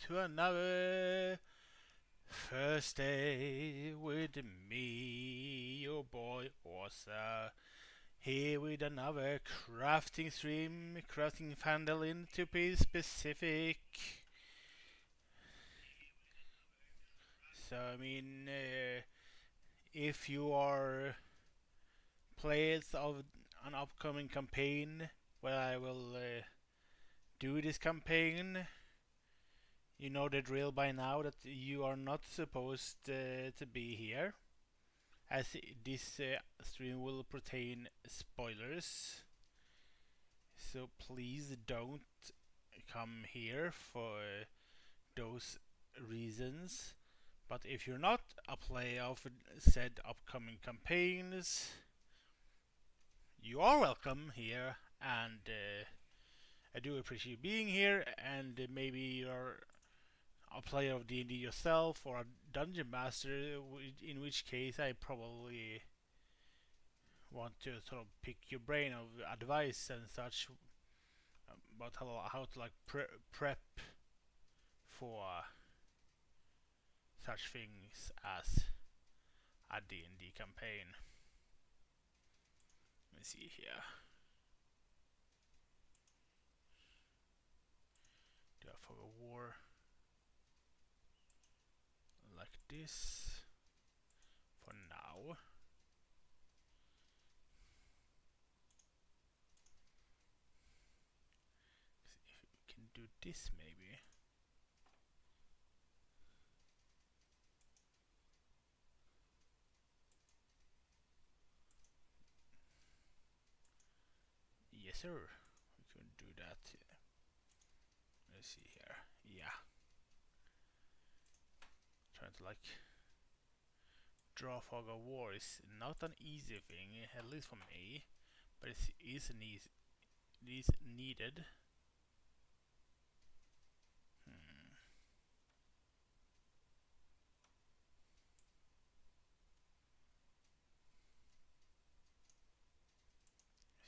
to another Thursday with me, your boy Orsa, here with another crafting stream, crafting Phandelin to be specific. So, if you are players of an upcoming campaign where I will do this campaign, you know the drill by now that you are not supposed to be here, as this stream will contain spoilers. So please don't come here for those reasons. But if you're not a player of said upcoming campaigns, you are welcome here, and I do appreciate being here. And maybe you're a player of D&D yourself or a dungeon master, in which case I probably want to sort of pick your brain of advice and such about how to like prep for such things as a D&D campaign. Let me see here. Do I fog a war like this for now? See if we can do this maybe. Yes, sir. We can do that. Let's see here. Yeah. Trying to like draw fog of war is not an easy thing, at least for me, but it is needed.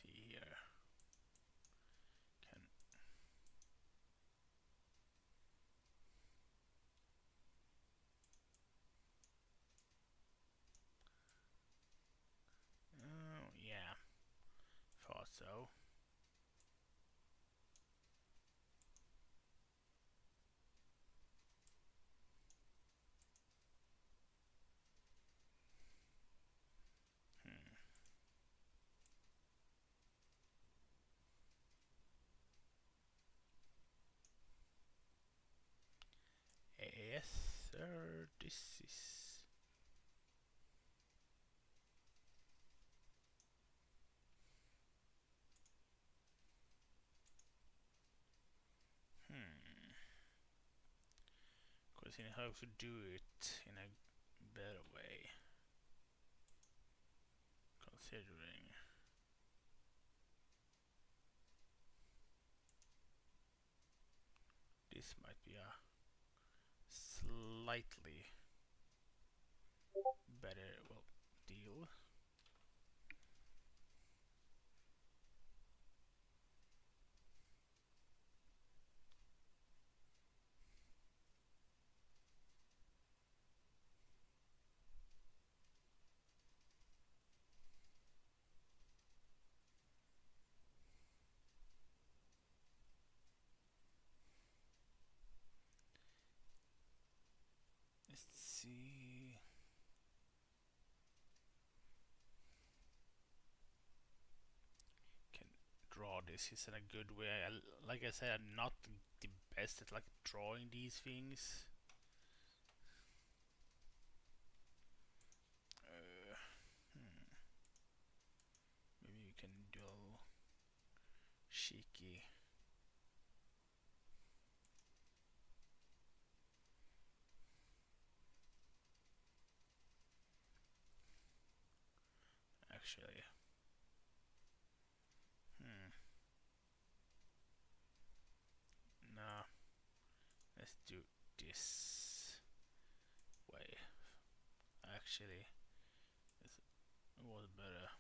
See here. Can oh yeah, thought so. Hmm. Yes, sir. This is. Considering how to do it in a better way. Considering. This might be a slightly better, well, deal. Let's see. Can draw this is in a good way. Like I said, I'm not the best at like drawing these things. Maybe you can do a little cheeky. Actually, no. Let's do this way. Actually, it was better.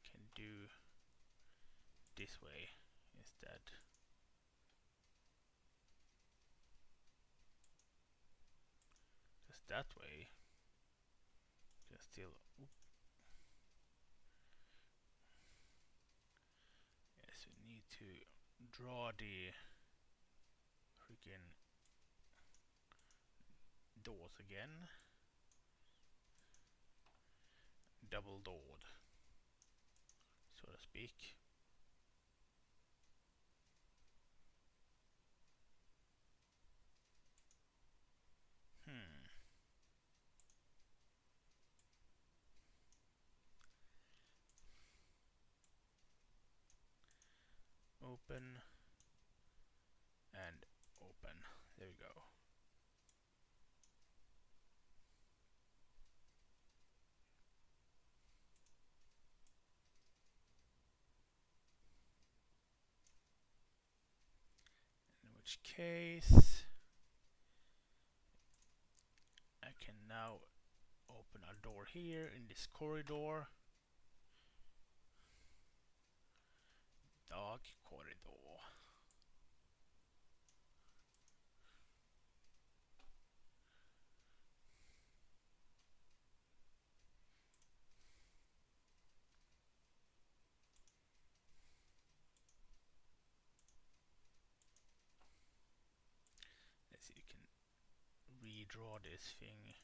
Can do this way instead. Because that way can still. Oop. Yes, we need to draw the freaking doors again. Double doored, so to speak. Hmm. Open and open. There we go. In which case I can now open a door here in this corridor. Dark corridor. Let's see, you can redraw this thing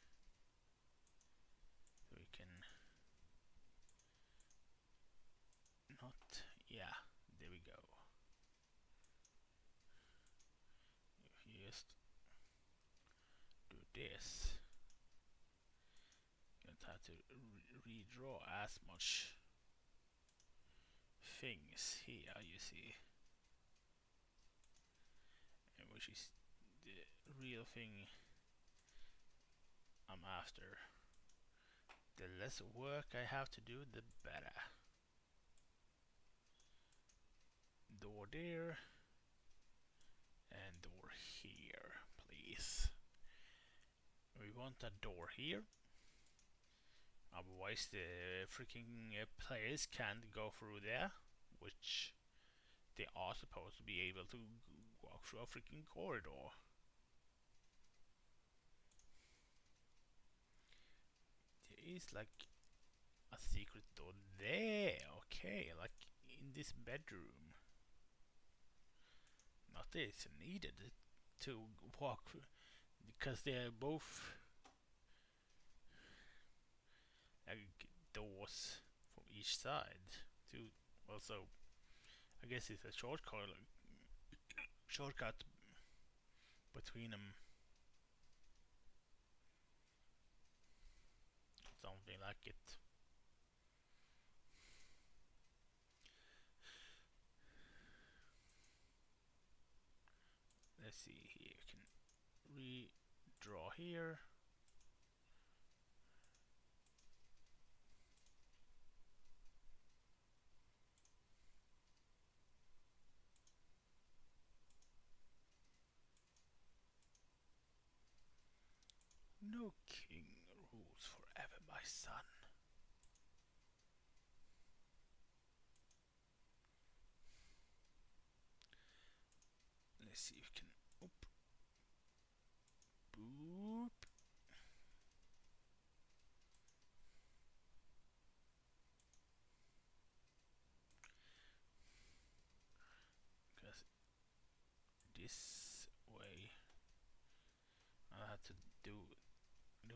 so we can not. Yeah, there we go. If you just do this, you don't have to redraw as much things here, you see, and which is the real thing I'm after. The less work I have to do, the better. Door there and door here, please. We want a door here, otherwise the freaking players can't go through there, which they are supposed to be able to walk through a freaking corridor. There is like a secret door there, okay, like in this bedroom. Not this needed to walk through, because they're both like doors from each side. To also, I guess it's a shortcut between them, something like it. Let's see here, you can redraw here. No king rules forever, my son. Let's see if you can. Oop. Boop. Because this way I had to do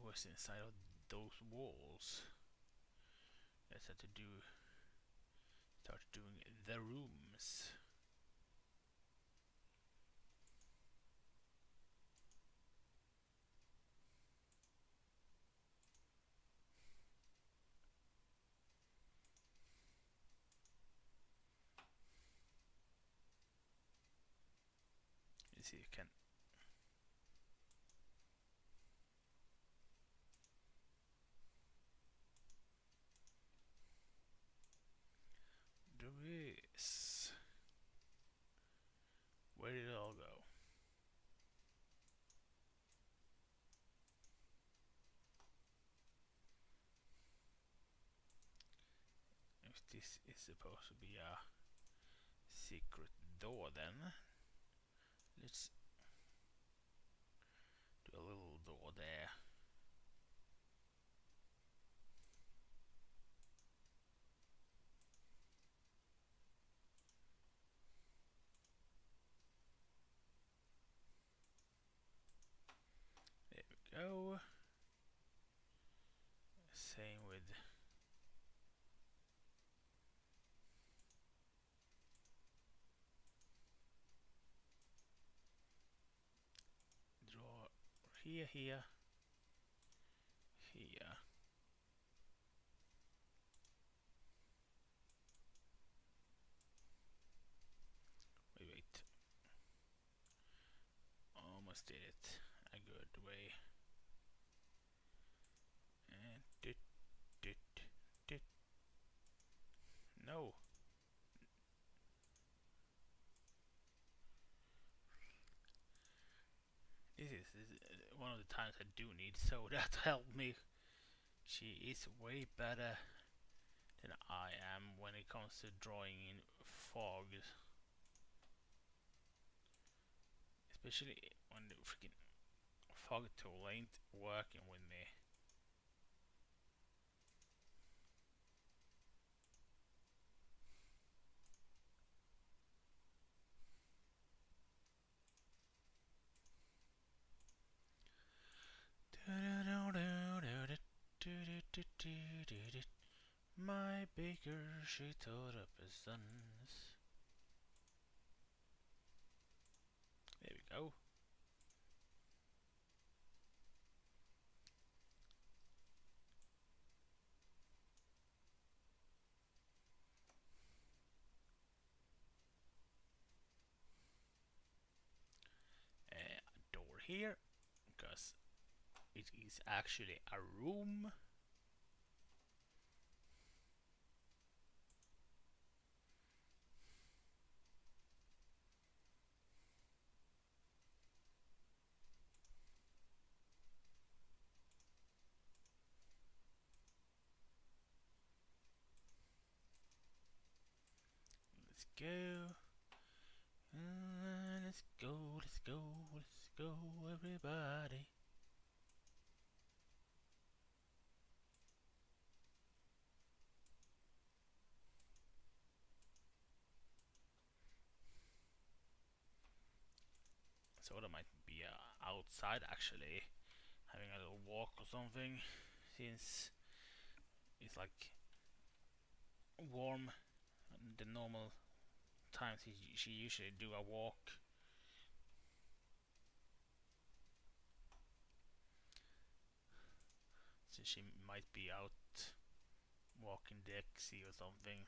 what's inside of those walls. Let's have to start doing the rooms. You see, you can. There is. Where did it all go? If this is supposed to be a secret door, then let's do a little door there. go. Same with draw here, here, here. Wait, wait. Almost did it a good way. And dit. No. This is one of the times I do need Soda to help me. She is way better than I am when it comes to drawing in fog. Especially when the freaking fog tool ain't working with me. My baker, she tore up his sons. There we go. A door here, because it is actually a room. Let's go. Let's go, let's go, let's go, everybody. So that might be outside actually, having a little walk or something, since it's like warm the normal times she usually do a walk. So she might be out walking the Dexy or something.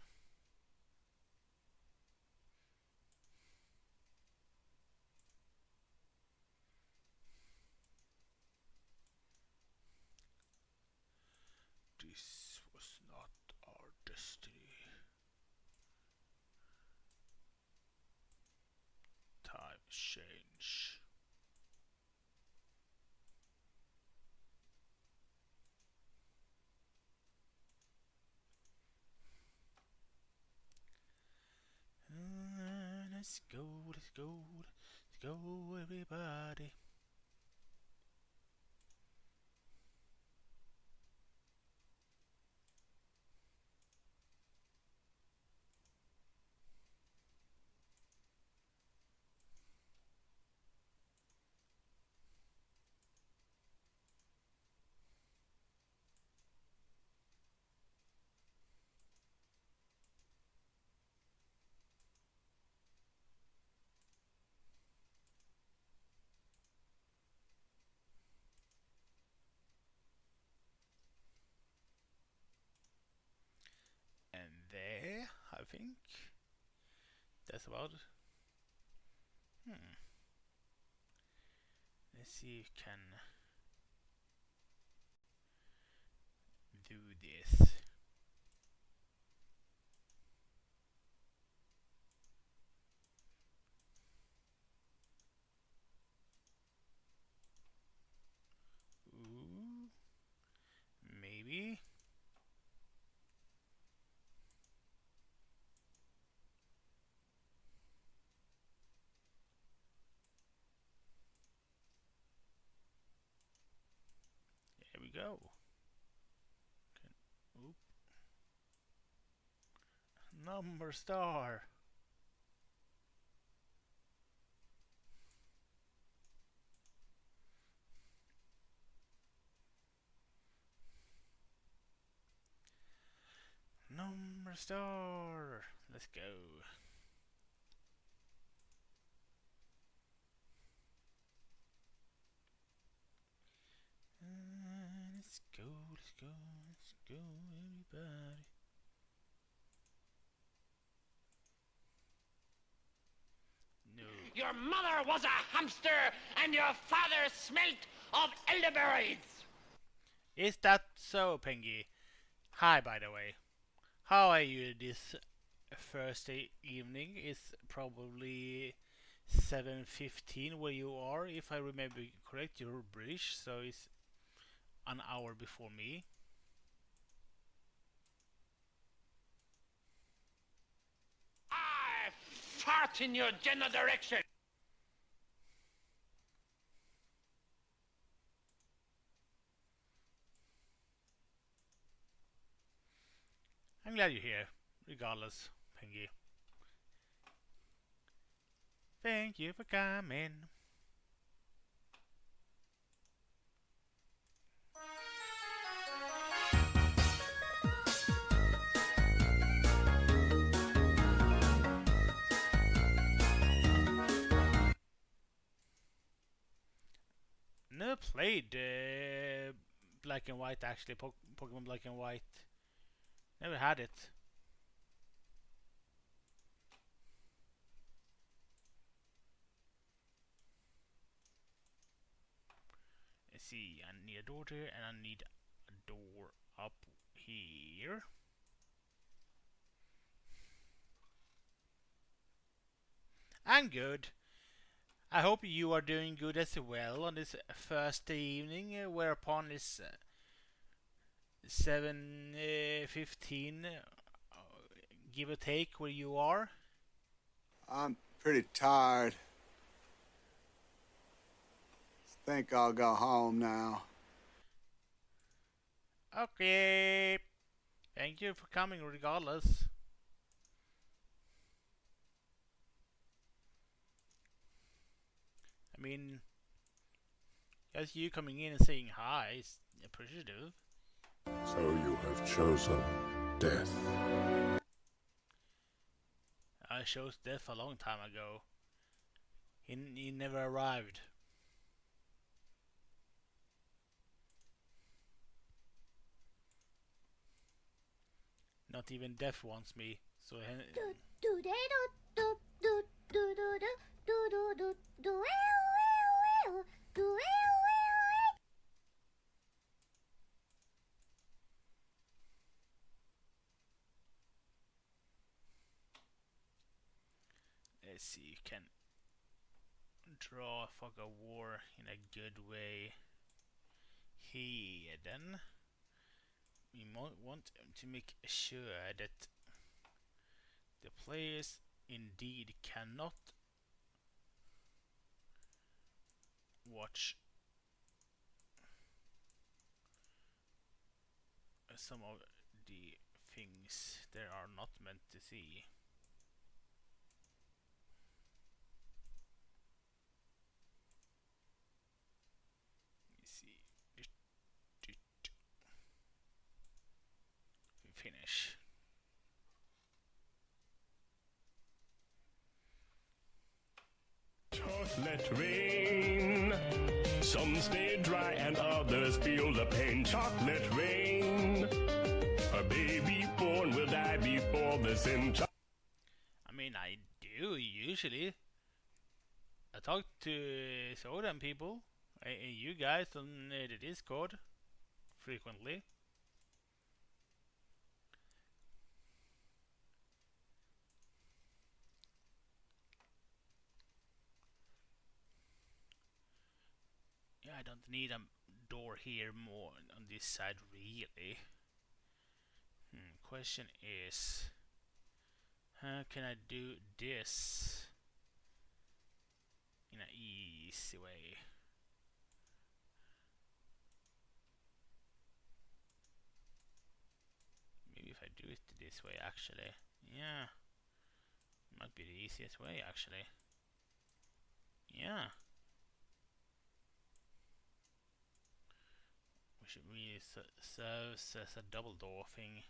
This was not our destiny. Time change. Let's go, let's go, let's go, everybody. And there, I think that's about it. Let's see if we can do this. Ooh, maybe. There we go. Oop. Number star. Restore. Let's go. Let's go, let's go, let's go, everybody. No. Your mother was a hamster and your father smelt of elderberries. Is that so, Pengy? Hi, by the way. How are you this Thursday evening? It's probably 7:15 where you are. If I remember correct, you're British, so it's an hour before me. I fart in your general direction. I'm glad you're here, regardless, Pengy. Thank you for coming. Never played Black and White actually. Pokemon Black and White. Never had it. Let's see. I need a door here, and I need a door up here. I'm good. I hope you are doing good as well on this Thursday evening, whereupon it's 7:15, give or take, where you are. I'm pretty tired. Think I'll go home now. Okay. Thank you for coming regardless. I mean, just you coming in and saying hi is appreciative. So you have chosen death. I chose death a long time ago. He never arrived. Not even death wants me. So let's see, you can draw Fog of War in a good way here then. We want to make sure that the players indeed cannot watch some of the things they are not meant to see. Let's see. Finish. Chocolate rain. Some stay dry and others feel the pain. Chocolate rain. A baby born will die before the sin. I mean, I do usually. I talk to Sodan people, you guys on the Discord, frequently. Yeah, I don't need a door here more on this side, really. Question is, how can I do this in an easy way? Maybe if I do it this way, actually. Yeah, might be the easiest way, actually. Yeah. Which really serves as a double door thing.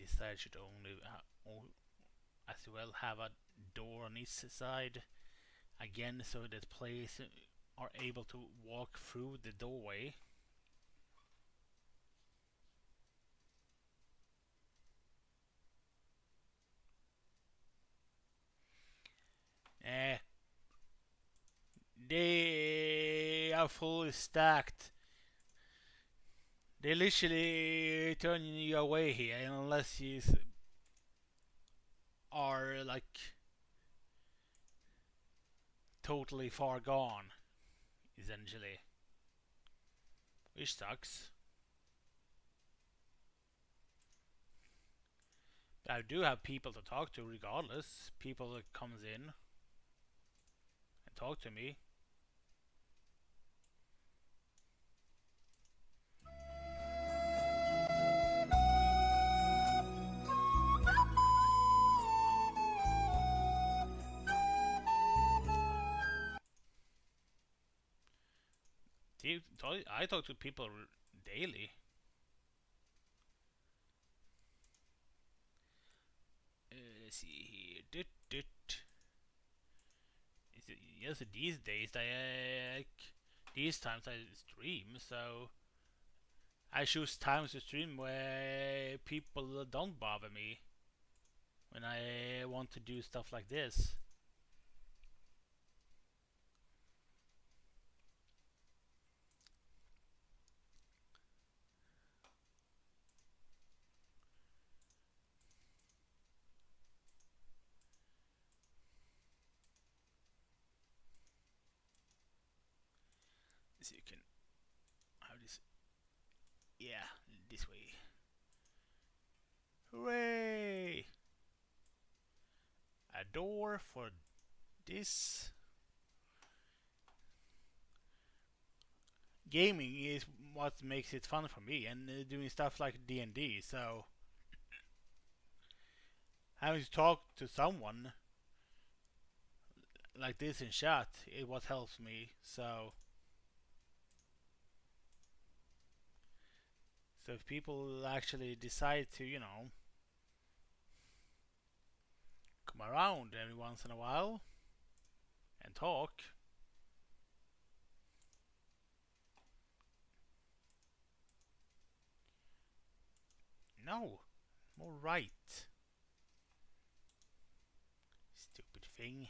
decided should only as well have a door on each side again, so that players are able to walk through the doorway. They are fully stacked. They literally turn you away here unless you are like totally far gone, essentially, which sucks. But I do have people to talk to regardless. People that comes in and talk to me. I talk to people daily. Let's see here. Yes, these days these times I stream, so I choose times to stream where people don't bother me when I want to do stuff like this. So you can have this, yeah, this way. Hooray! A door for this. Gaming is what makes it fun for me, and doing stuff like D&D. So having to talk to someone like this in chat is what helps me. So if people actually decide to, come around every once in a while and talk, no, more right. Stupid thing.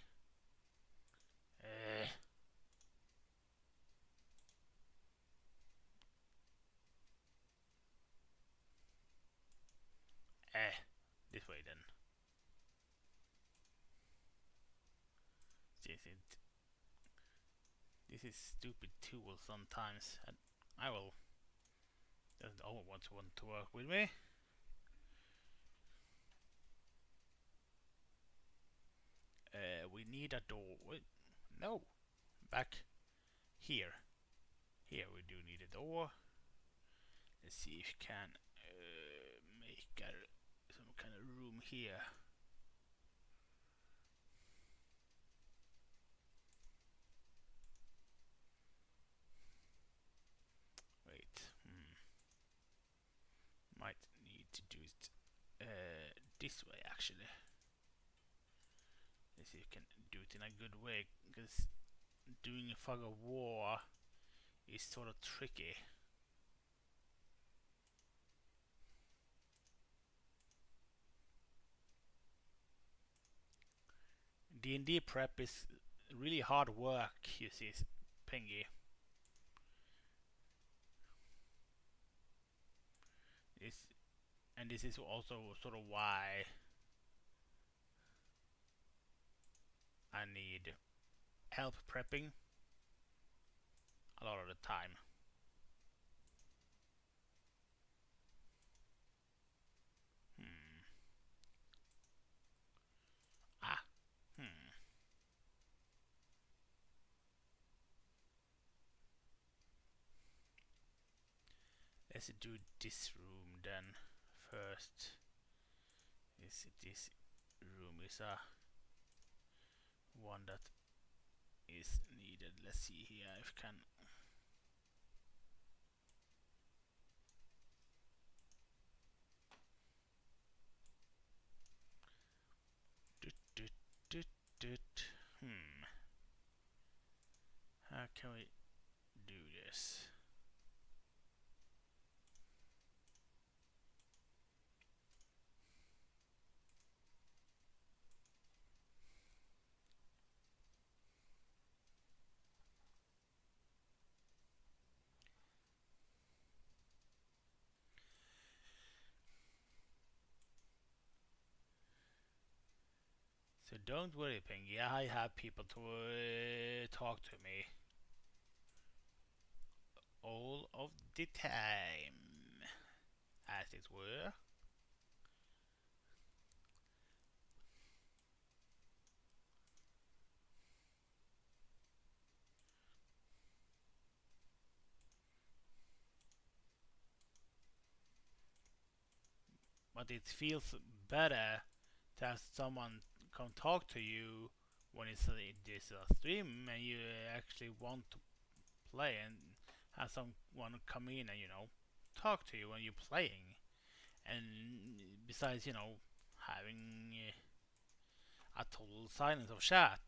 This way then. This is stupid tool sometimes, and I will. Doesn't always want to work with me. We need a door. Wait, no, back here. Here we do need a door. Let's see if we can make some kind of room here. Wait, might need to do it this way actually. Let's see if we can do it in a good way, because doing a fog of war is sort of tricky. D&D prep is really hard work, you see, Pengy. And this is also sort of why I need help prepping a lot of the time. Let's do this room then first. This room is a one that is needed. Let's see here if we can. can we do this? So don't worry, Pingy. I have people to talk to me all of the time, as it were. But it feels better to have someone come talk to you when it's this stream and you actually want to play, and have someone come in and talk to you when you're playing. And besides, having a total silence of chat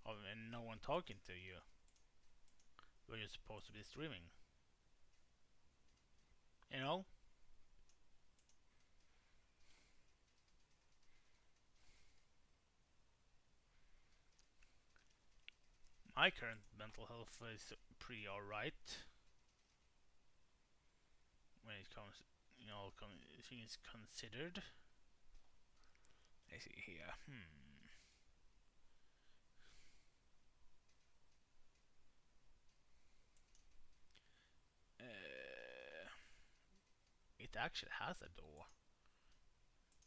and no one talking to you when you're supposed to be streaming. You know? My current mental health is pretty alright when it comes, things considered. Let's see here. It actually has a door.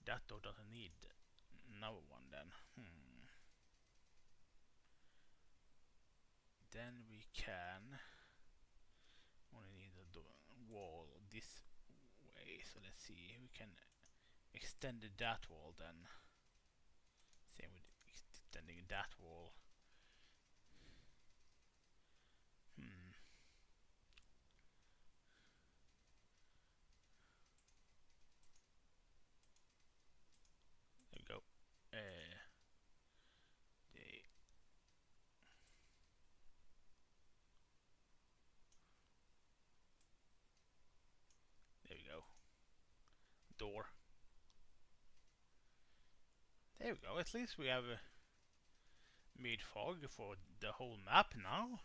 That door doesn't need another one then. Then we can only need a wall this way. So let's see. We can extend that wall then. Same with extending that wall. There we go. There we go. Door. There we go. At least we have made fog for the whole map now.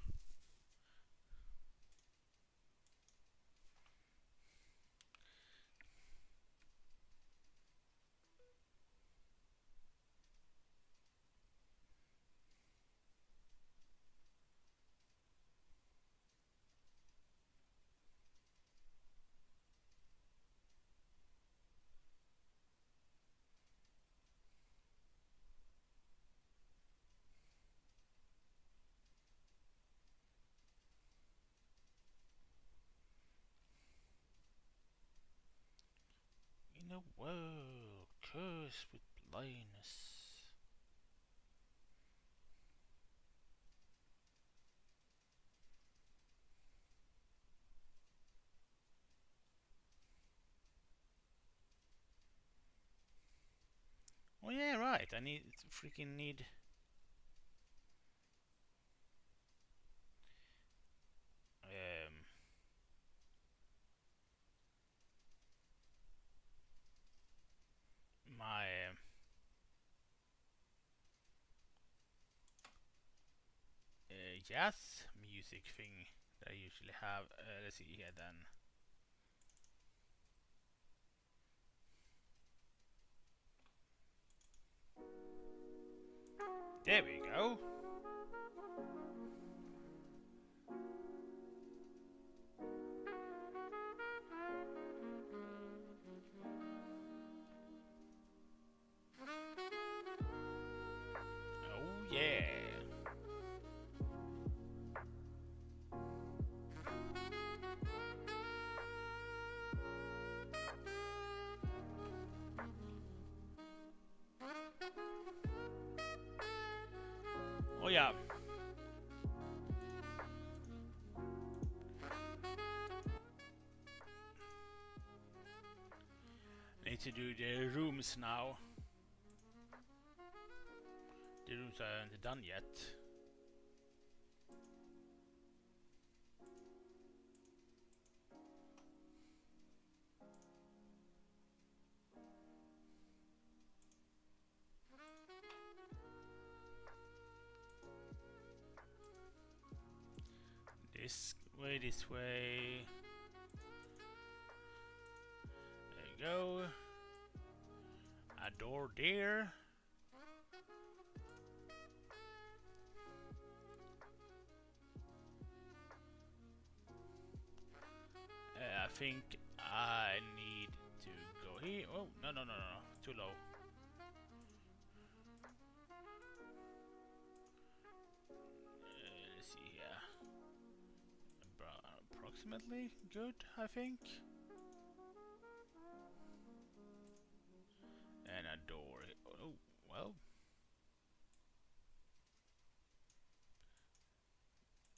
In a world cursed with blindness. Oh yeah, right. I freaking need. My jazz music thing that I usually have. Let's see here then. There we go. Oh yeah. Oh yeah. Need to do the rooms now. The rooms aren't done yet. this way, this way. There you go. A door there. I think I need to go here. Oh, no, no, no, no, too low. Let's see here. Approximately good, I think. And a door. Oh, well.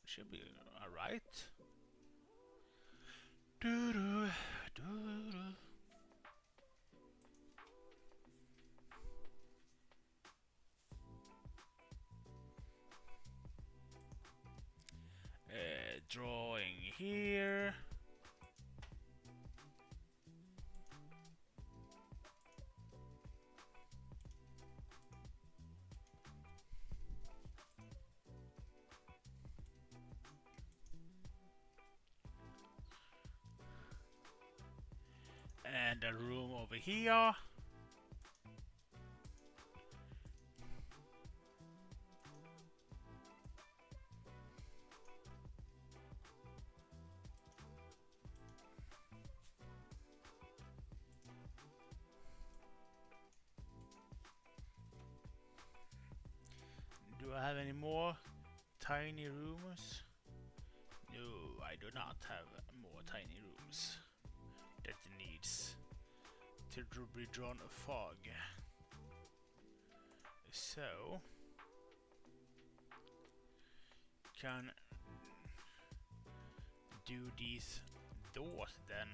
Should be alright. Doo-doo, doo-doo. Drawing here. And a room over here. Do I have any more tiny rooms? No, I do not have more tiny rooms that needs to be drawn a fog. So can do these doors then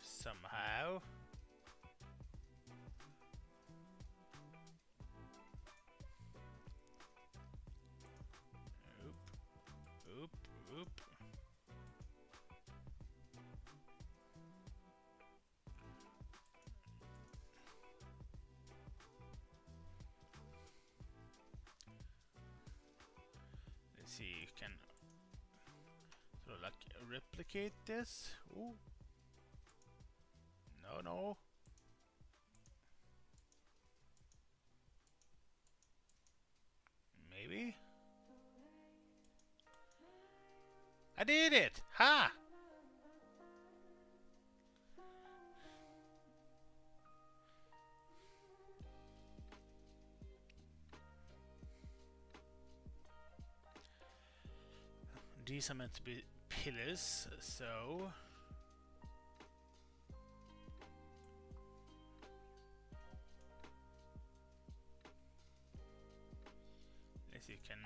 somehow. Oop, oop. Let's see, you can sort of like replicate this. Ooh. No, no. Maybe. I did it! Ha! These are meant to be pillars, so as you can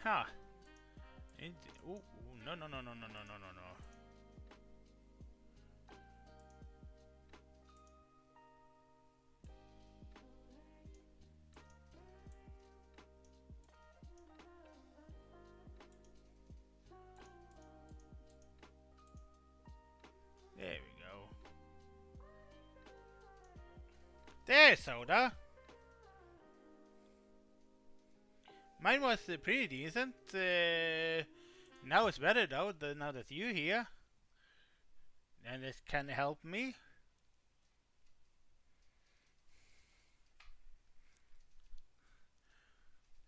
ha! Oh, no, no, no, no, no, no, no, no, no. There we go. There's soda. Mine was pretty decent. Now it's better though, now that you're here. And it can help me.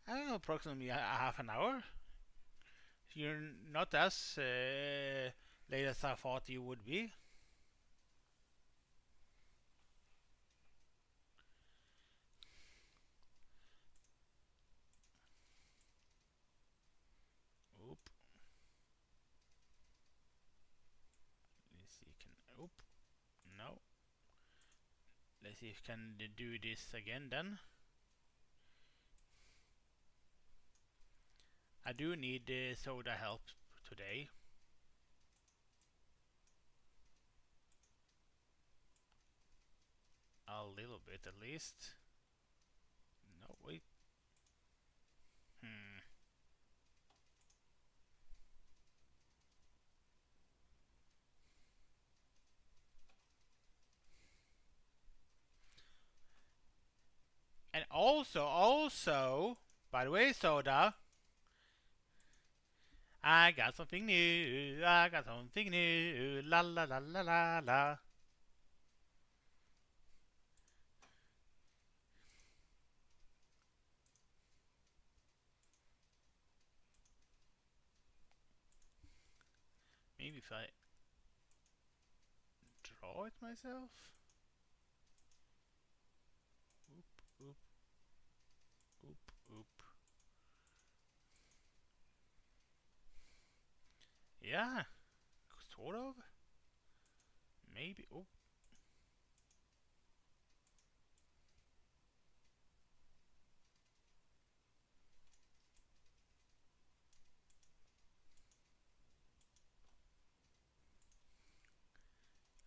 I don't know, approximately a half an hour. You're not as late as I thought you would be. Oop. Let's see, can, oop. No. Let's see if I can do this again then. I do need soda help today. A little bit at least. No, wait. Also, by the way, Soda, I got something new. I got something new. La la la la la la. Maybe if I draw it myself. Oop, oop, oop, oop. Yeah, sort of. Maybe. Oh,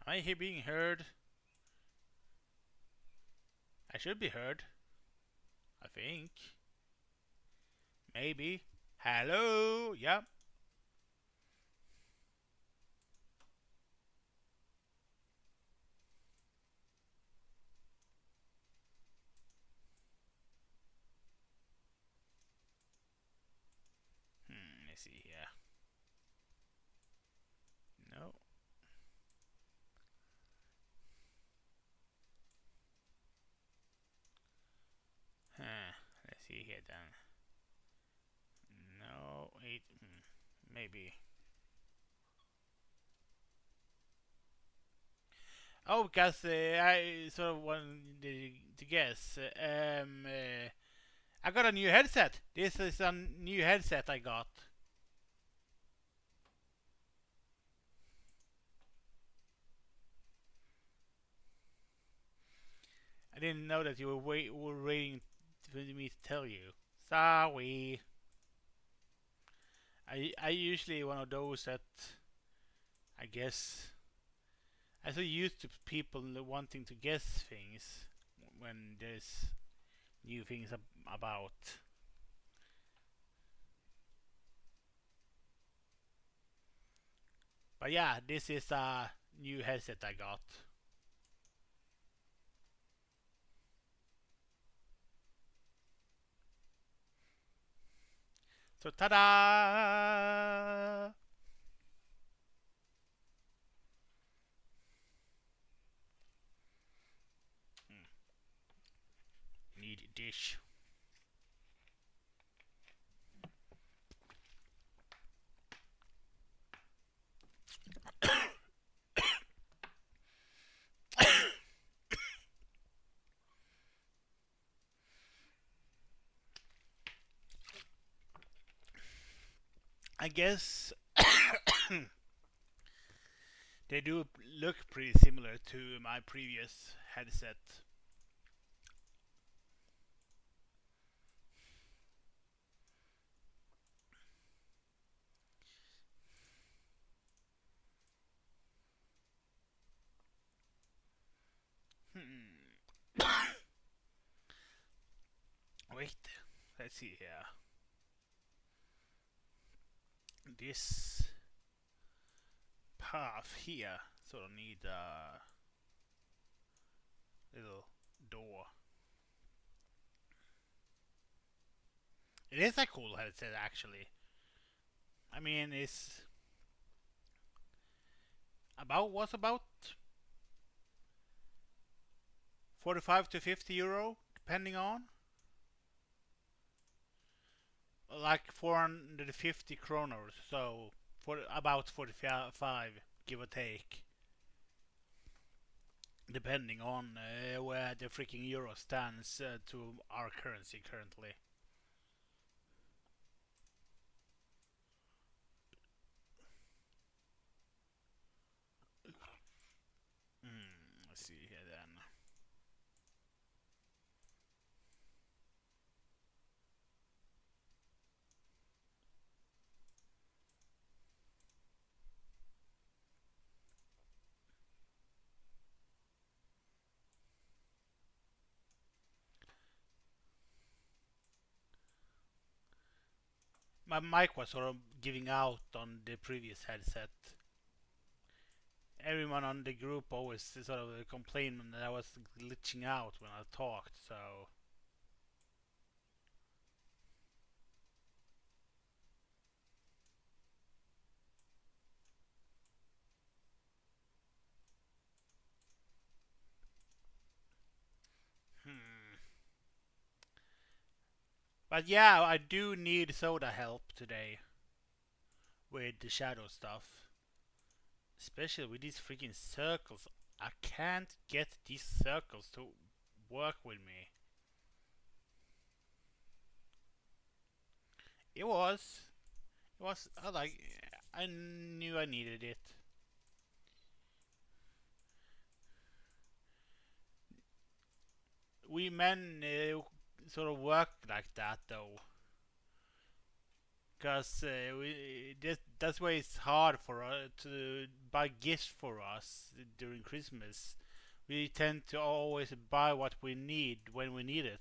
am I here being heard? I should be heard. I think. Maybe. Hello. Yep. Let's see here. No. Let's see here then. No, wait. Maybe. Oh, because I sort of wanted to guess. I got a new headset. This is a new headset I got. I didn't know that you were waiting for me to tell you. Sorry. I usually one of those that I guess I'm so used to people wanting to guess things when there's new things about. But yeah, this is a new headset I got. So ta-da! Need a dish. I guess they do look pretty similar to my previous headset. Wait, let's see here. This path here sort of need a little door. It is a cool headset actually. I mean, it's what's about 45 to 50 euro, depending on. Like 450 kroners, so for about 45, give or take, depending on where the freaking euro stands to our currency currently. Let's see here then. My mic was sort of giving out on the previous headset. Everyone on the group always sort of complained that I was glitching out when I talked, so But yeah, I do need soda help today with the shadow stuff. Especially with these freaking circles. I can't get these circles to work with me. It was. I knew I needed it. We men sort of work like that though. Because that's why it's hard for us to buy gifts for us during Christmas. We tend to always buy what we need when we need it.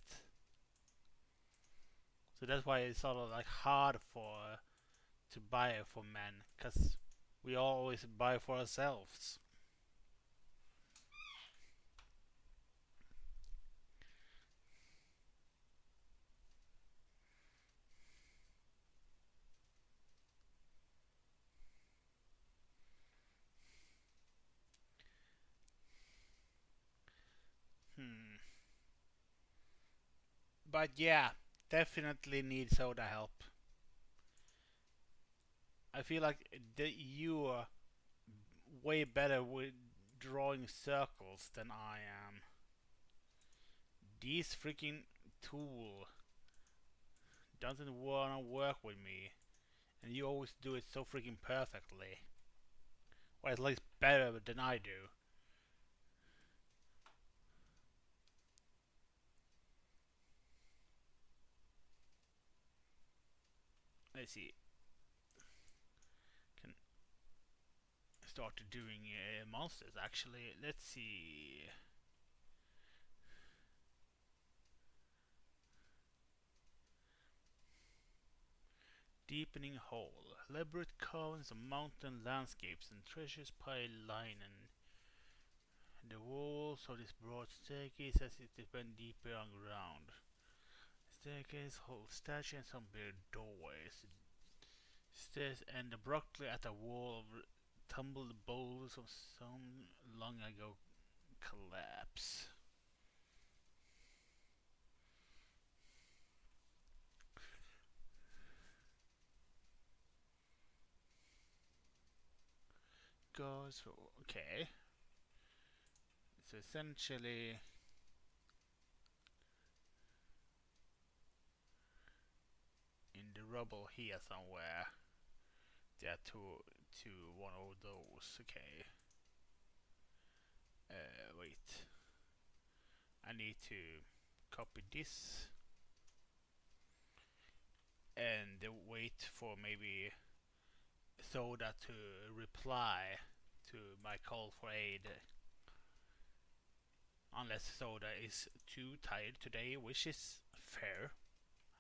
So that's why it's sort of like hard for to buy for men, because we always buy for ourselves. Hmm. But yeah, definitely need soda help. I feel like you are way better with drawing circles than I am. This freaking tool doesn't wanna work with me, and you always do it so freaking perfectly. Or at least better than I do. Let's see. Can start doing monsters actually. Let's see. Deepening hole. Elaborate carvings of mountain landscapes and treasures pile lining the walls of this broad staircase as it went deeper underground. The staircase holds statues and some bare doorways. Stairs end abruptly at a wall of tumbled boulders of some long ago collapse. Goes for okay. So essentially in the rubble here somewhere. There are to one of those. Okay. Wait. I need to copy this and wait for maybe Soda to reply to my call for aid. Unless Soda is too tired today, which is fair.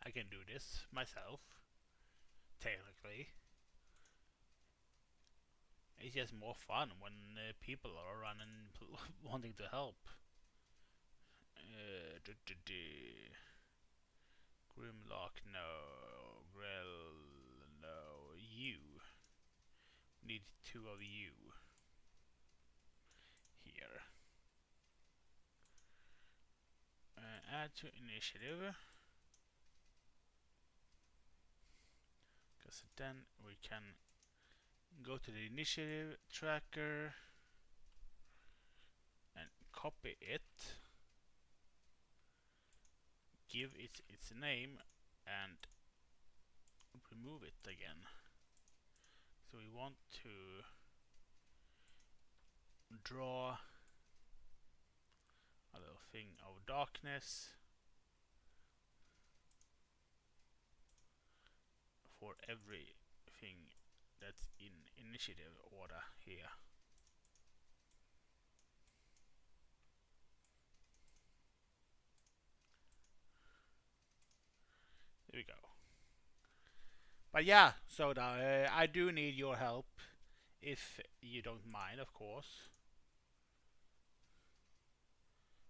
I can do this myself. Technically. It's just more fun when people are running wanting to help. Grimlock, no. Grell, no. You. Need two of you. Here. Add to initiative. Because then we can go to the initiative tracker and copy it. Give it its name and remove it again. So we want to draw a little thing of darkness for everything that's in initiative order here. There we go. But yeah, Soda, I do need your help, if you don't mind, of course.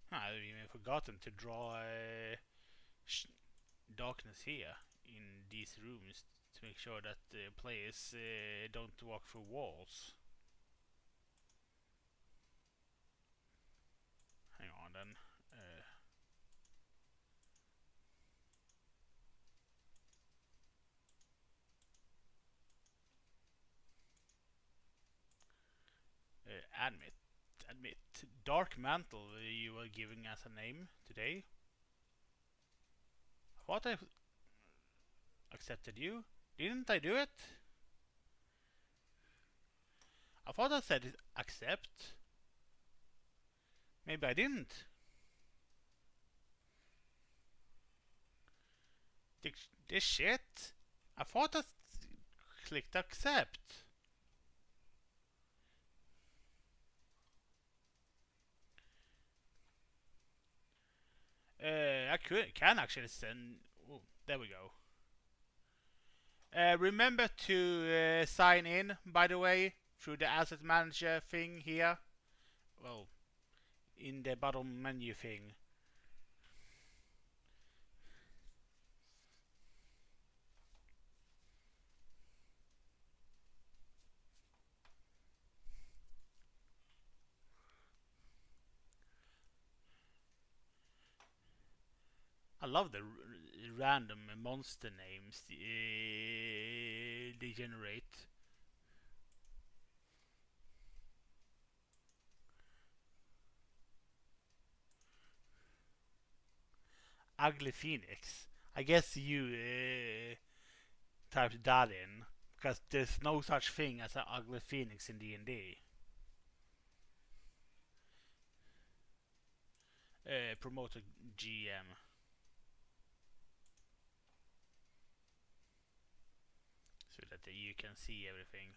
I've even forgotten to draw darkness here in these rooms to make sure that the players don't walk through walls. Hang on then. admit, Dark Mantle you were giving as a name today. I thought I accepted you. Didn't I do it? I thought I said accept. Maybe I didn't. This shit. I thought I clicked accept. I can actually send. Oh, there we go. Remember to sign in, by the way, through the asset manager thing here. Well, in the bottom menu thing. I love the random monster names they generate. Ugly Phoenix. I guess you typed that in because there's no such thing as an ugly phoenix in D&D. Promote a GM. So that you can see everything.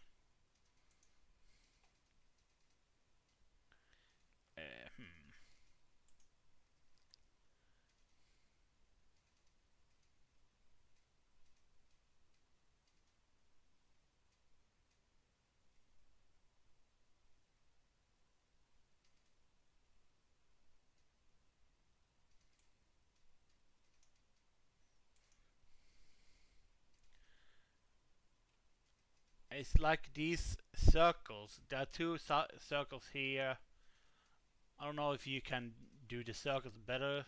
Hmm. It's like these circles. There are two circles here. I don't know if you can do the circles better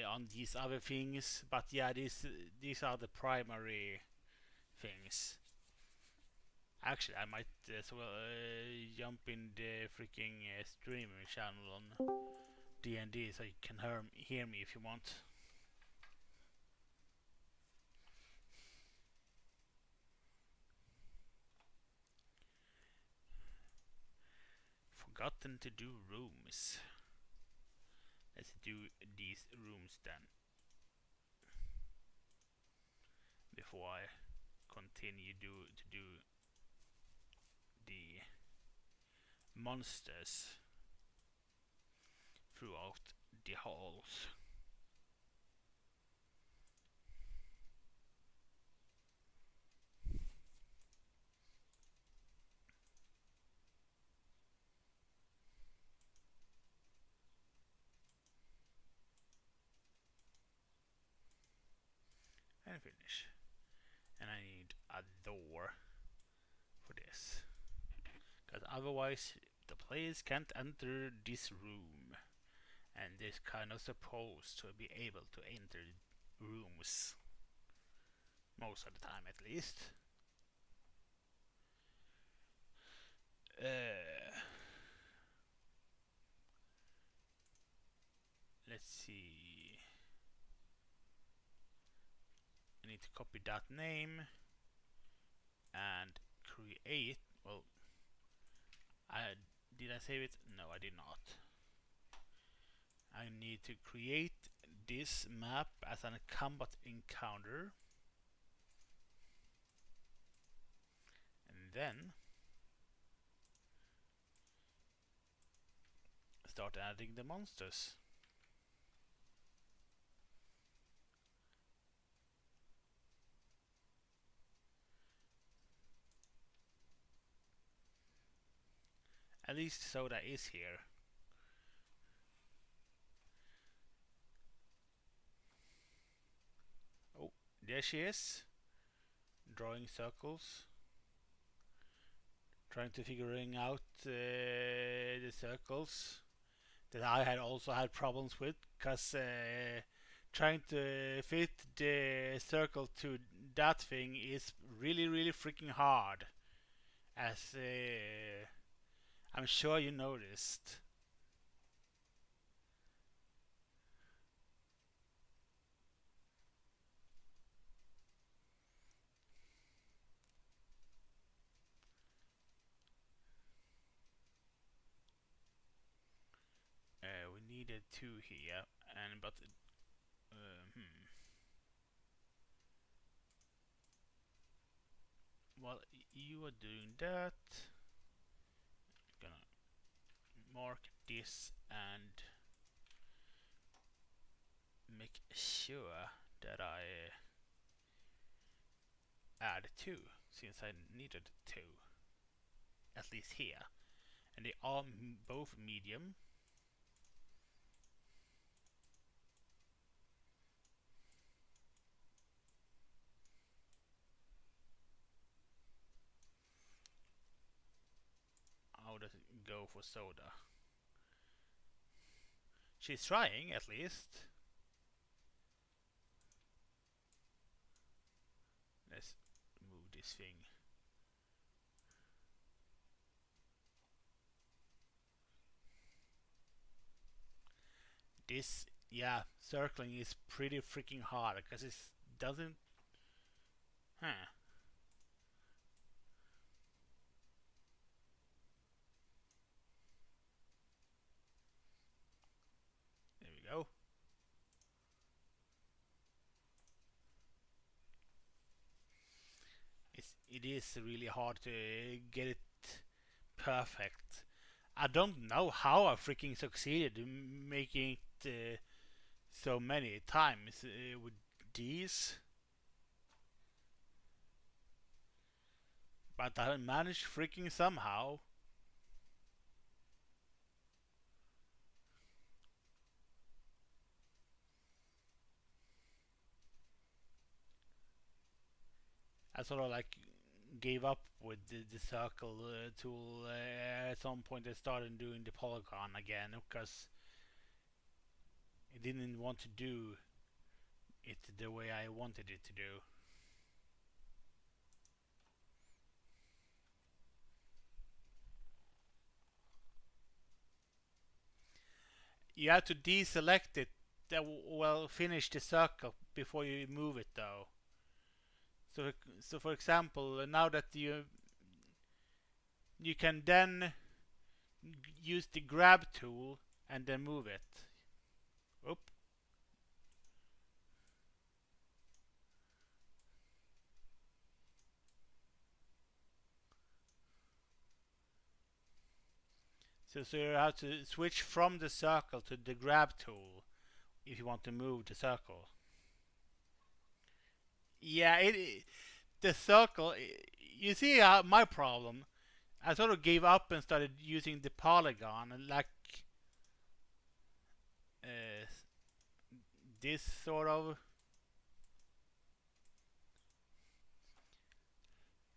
on these other things, but yeah, these are the primary things. Actually, I might as well jump in the freaking streaming channel on D&D so you can hear me if you want. Forgotten to do rooms. Let's do these rooms then. Before I continue to do the monsters throughout the halls. And finish. And I need a door for this. Because otherwise the players can't enter this room. And they're kind of supposed to be able to enter rooms. Most of the time at least. Let's see. I need to copy that name and create. Well, did I save it? No, I did not. I need to create this map as a combat encounter, and then start adding the monsters. At least Soda is here. Oh, there she is. Drawing circles. Trying to figuring out the circles that I had also had problems with, because trying to fit the circle to that thing is really freaking hard, as I'm sure you noticed. We needed 2 here, and but while you are doing that, I'm gonna mark this and make sure that I add 2, since I needed 2, at least here, and they are both medium. How does it go for soda? She's trying, at least. Let's move this thing. This, yeah, circling is pretty freaking hard because it doesn't. Huh. There we go. It is really hard to get it perfect. I don't know how I freaking succeeded in making it so many times with these, but I managed freaking somehow. I sort of like gave up with the circle tool at some point. I started doing the polygon again because I didn't want to do it the way I wanted it to do. You have to deselect it, well, finish the circle before you move it though. So for example, now that you can then use the grab tool and then move it. Oop. So you have to switch from the circle to the grab tool if you want to move the circle. Yeah, the circle. You see my problem. I sort of gave up and started using the polygon, and like uh, this sort of.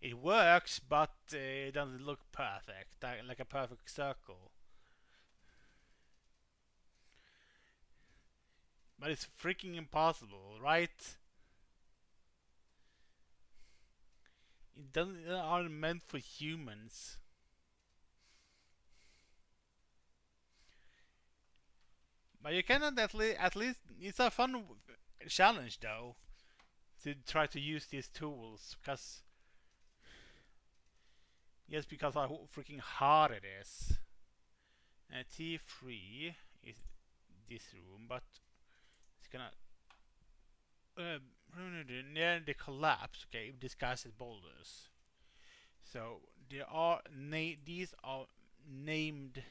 It works, but it doesn't look perfect, like a perfect circle. But it's freaking impossible, right? It doesn't aren't meant for humans. But you cannot at least it's a fun challenge though to try to use these tools because how freaking hard it is. T3 is this room, but it's gonna near the collapse. Okay, disguised as boulders. So there are these are named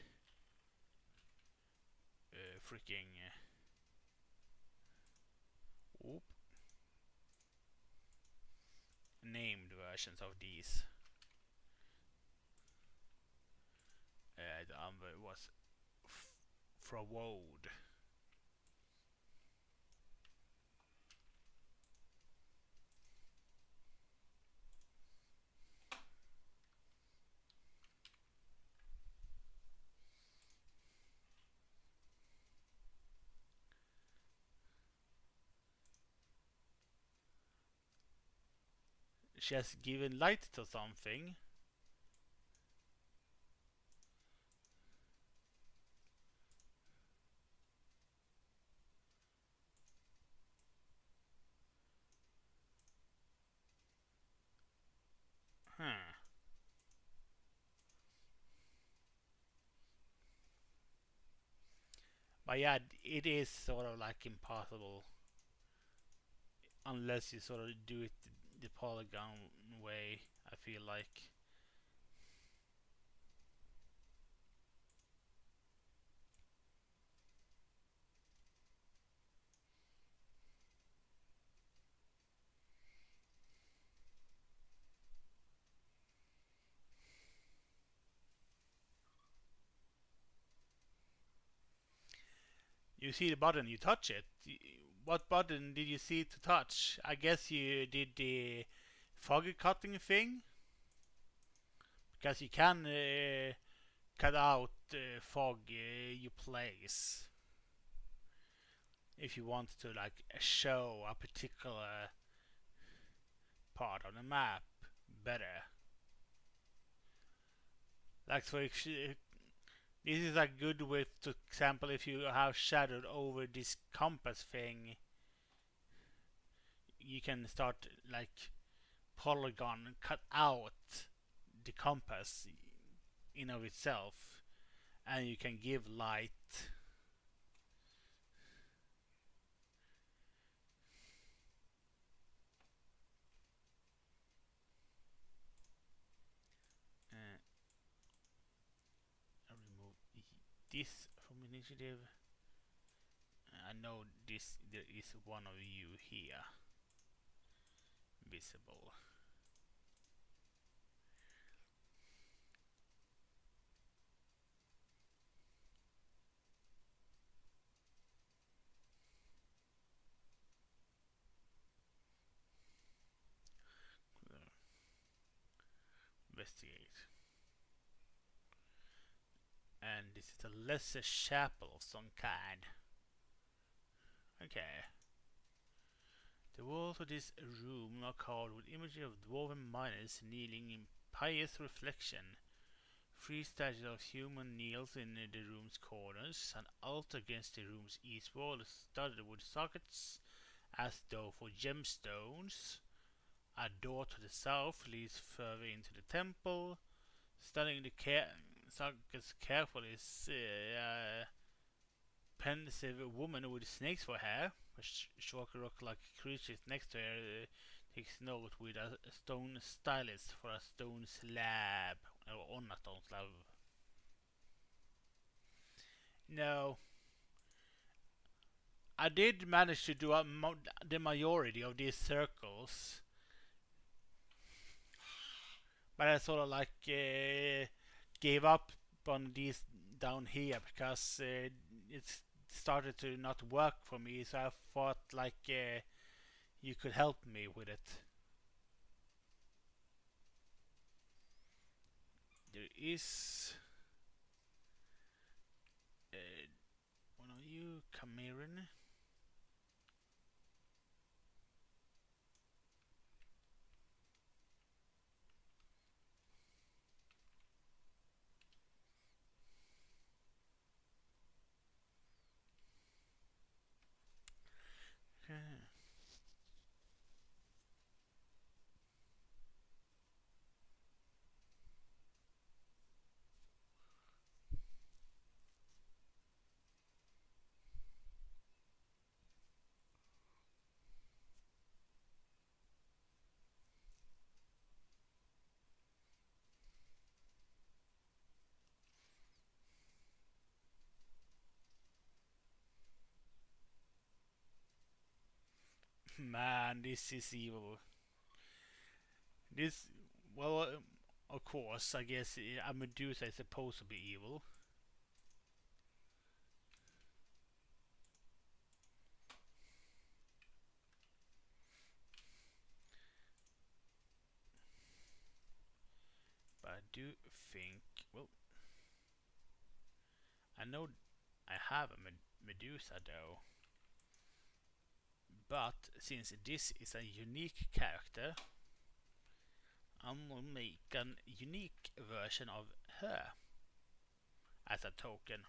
freaking oop, named versions of these. The other was Frowode. She has given light to something. But yeah, it is sort of like impossible unless you sort of do it the polygon way, I feel like. You see the button, you touch it. What button did you see to touch? I guess you did the fog cutting thing, because you can cut out fog you place if you want to like show a particular part of the map better. Like for this is like good with, for example, if you have shadowed over this compass thing, you can start like polygon cut out the compass in of itself, and you can give light. I remove this from initiative. I know this there is one of you here visible. Investigate. And this is a lesser chapel of some kind. Okay. The walls of this room are covered with images of dwarven miners kneeling in pious reflection. 3 statues of human kneels in the room's corners. An altar against the room's east wall is studded with sockets as though for gemstones. A door to the south leads further into the temple. Studying the sockets carefully is a pensive woman with snakes for hair. A short rock-like creature next to her takes note with a stone stylus for a stone slab. Or on a stone slab. No. I did manage to do the majority of these circles, but I sort of like gave up on these down here because it started to not work for me. So I thought like you could help me with it. There is one of you, Cameron. Man, this is evil. This, well, of course, I guess a Medusa is supposed to be evil. But I do think, well, I know I have a Medusa though. But since this is a unique character, I'm gonna make a unique version of her as a token.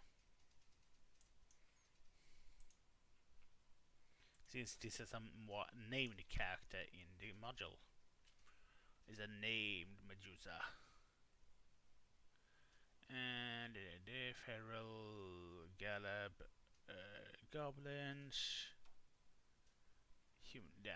Since this is a more named character in the module. Is a named Medusa. And the Feral Galab Goblins. Human. Yeah.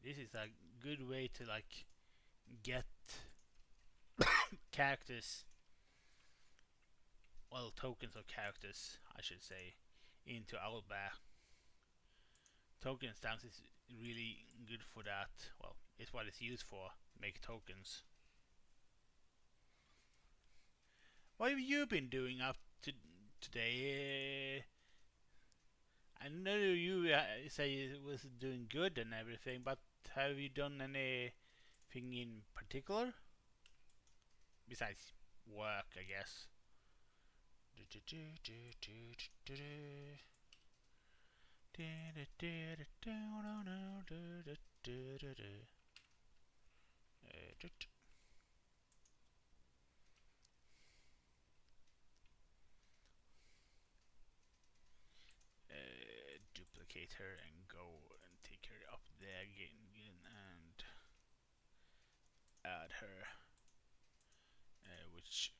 This is a good way to like get characters, well, tokens of characters, I should say, into Owlbear. Token stamps is really good for that. Well, it's what it's used for. Make tokens. What have you been doing up to today? I know you say it was doing good and everything, but have you done anything in particular? Besides work, I guess. Duplicate her and go and take her up there again and add her, which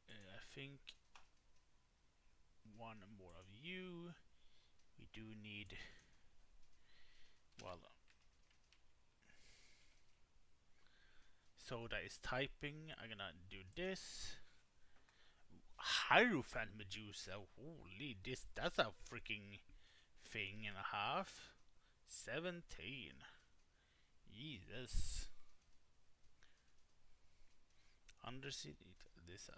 I think one more of you. We do need, well, Soda is typing. I'm gonna do this. Hierophant Medusa. Holy, that's a freaking thing and a half. 17. Jesus. Undersea detail. This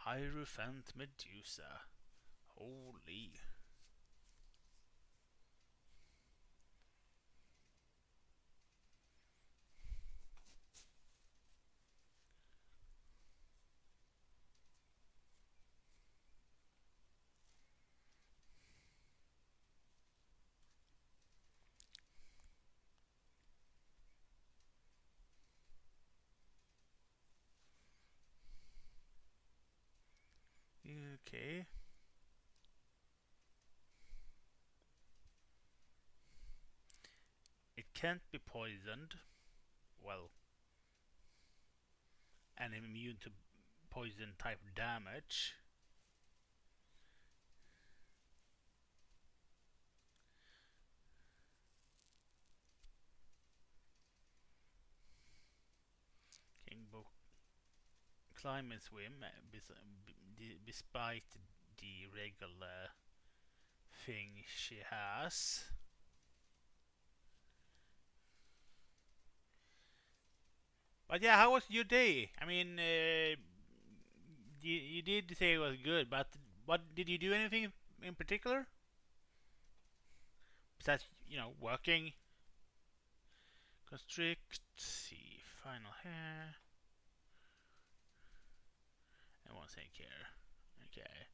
Hierophant Medusa. Holy. Okay. It can't be poisoned. Well, and immune to poison type damage. Can both climb and swim despite the regular thing she has. But yeah, how was your day? I mean, you did say it was good, but what did you do anything in particular besides working? Constrict. See final hair. I won't take care. Okay.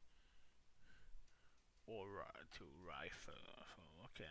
Or to rifle. Okay.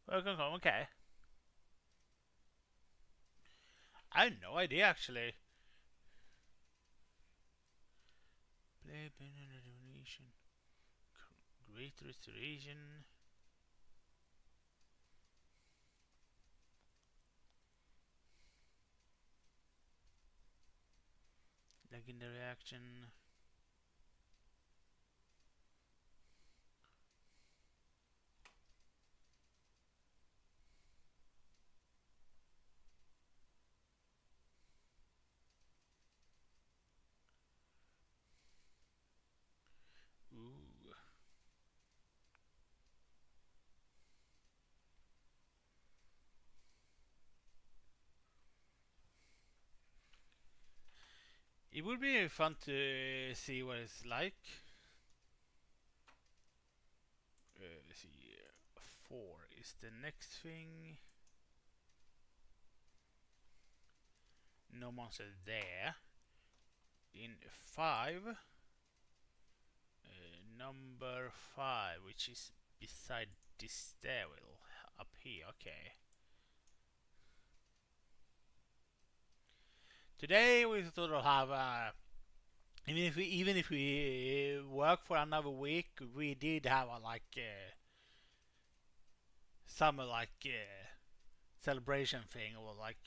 Welcome home. Okay. I have no idea actually. Play donation. Great restoration. Legendary action. Ooh. It would be fun to see what it's like. Let's see. 4 is the next thing. No monster there. In 5, number 5, which is beside this stairwell up here. Okay. Today we sort of have even if we work for another week, we did have a summer celebration thing, or like,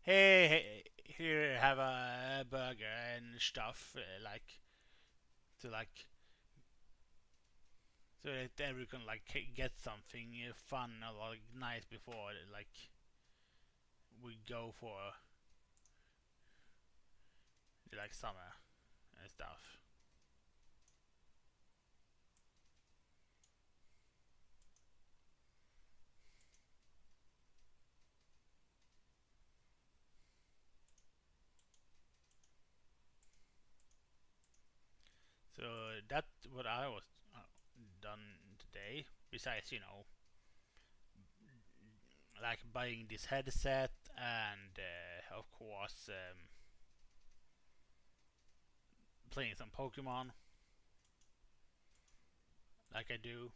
hey, here have a burger and stuff, to so that everyone can get something fun or nice before we go for summer and stuff. So that's what I was done today. Besides, like buying this headset and of course playing some Pokemon, like I do.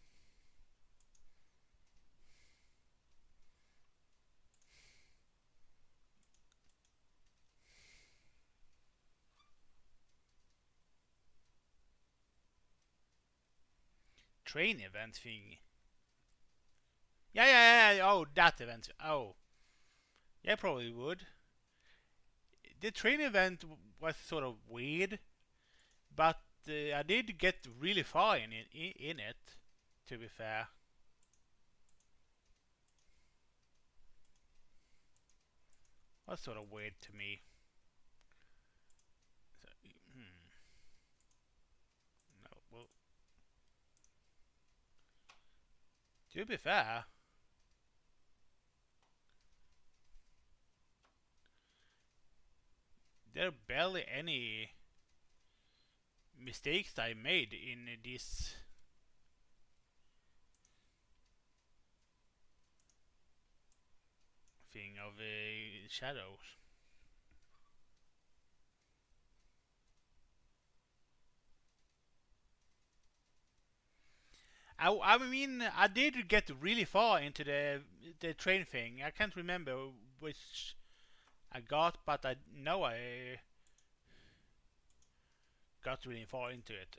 Train event thing. Yeah. Oh, that event. Oh, yeah, probably would. The train event was sort of weird, but I did get really far in it. To be fair, was sort of weird to me. So, no, well, to be fair, there are barely any mistakes I made in this thing of shadows. I mean, I did get really far into the train thing. I can't remember which I got, but I know I got really far into it.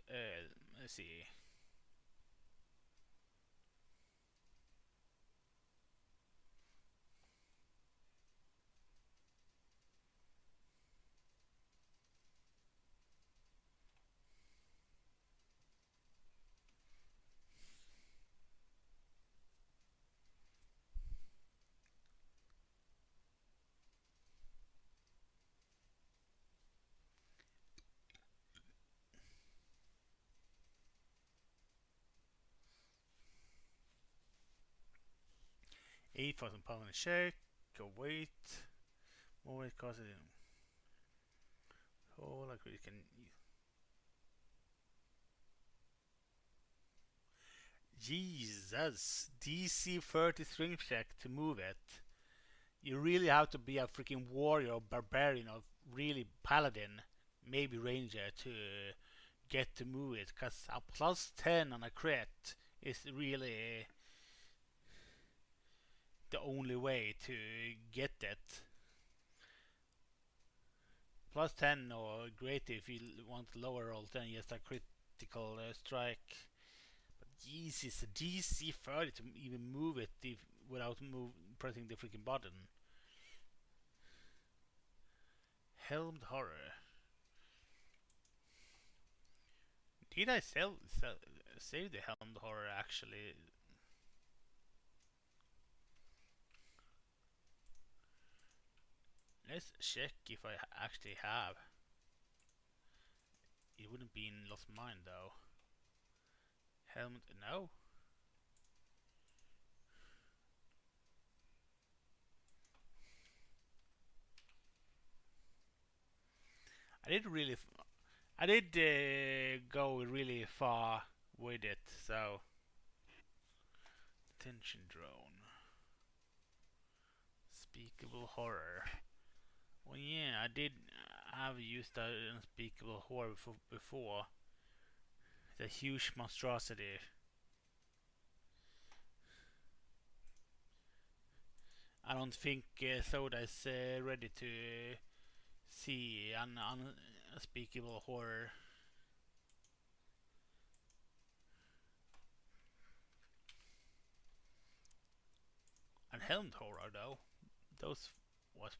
Let's see. £8,000 a shake. Go wait. More weight causes it. Oh, like we can. Jesus, DC 30 string check to move it. You really have to be a freaking warrior, barbarian, or really paladin, maybe ranger to get to move it. Cause a +10 on a crit is really the only way to get it. +10 or greater if you want lower roll, then just a critical strike. But Jesus, DC 30 to even move it without pressing the freaking button. Helmed Horror. Did I save the Helmed Horror actually? Let's check if I actually have. It wouldn't be in Lost Mine though. Helmet, no. I did really, I did go really far with it. So, attention drone, unspeakable horror. Well, yeah, I did have used the unspeakable horror before. The huge monstrosity. I don't think Soda is ready to see an unspeakable horror. And helmed horror though, those was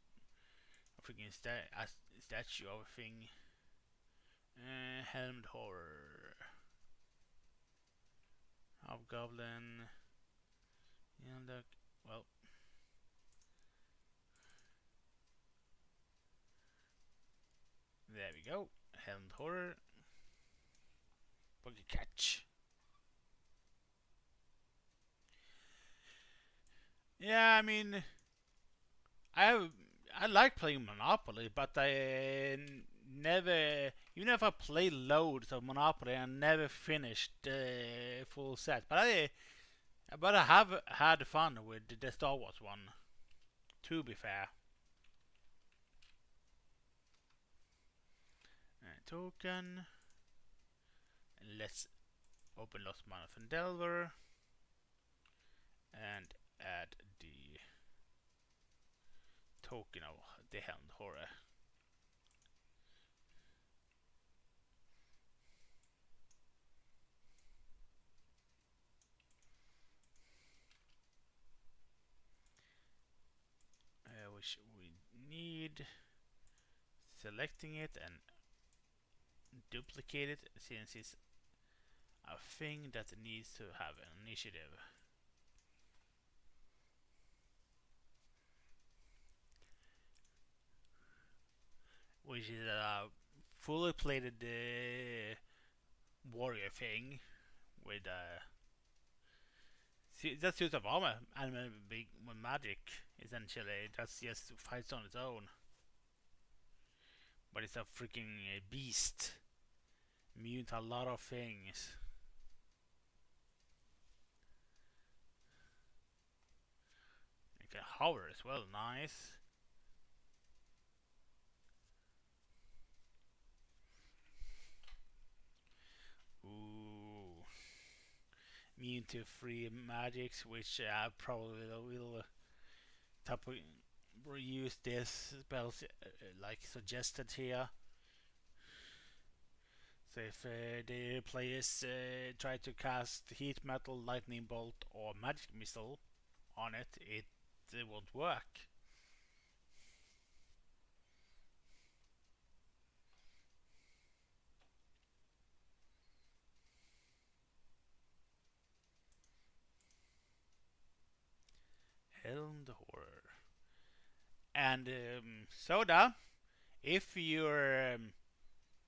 a freaking statue of a thing. Helmed horror, hobgoblin. Yeah, look. Well, there we go. Helmed horror. Buggy catch. Yeah, I mean, I like playing Monopoly, but I never, even if I play loads of Monopoly, I never finished the full set. But I have had fun with the Star Wars one. To be fair. Token. Let's open Lost Mine of Phandelin and add the token of the Helmed Horror. Which we need. Selecting it and duplicate it since it's a thing that needs to have an initiative. Which is a fully plated warrior thing with that's use of armor and big magic essentially. That's just fights on its own. But it's a freaking beast. Immune to a lot of things. It can hover as well, nice. Ooh. Immune to 3 magics, which I probably will reuse this spells like suggested here. So if the players try to cast heat metal, lightning bolt or magic missile on it, it won't work. Helmed horror. And Soda, if you're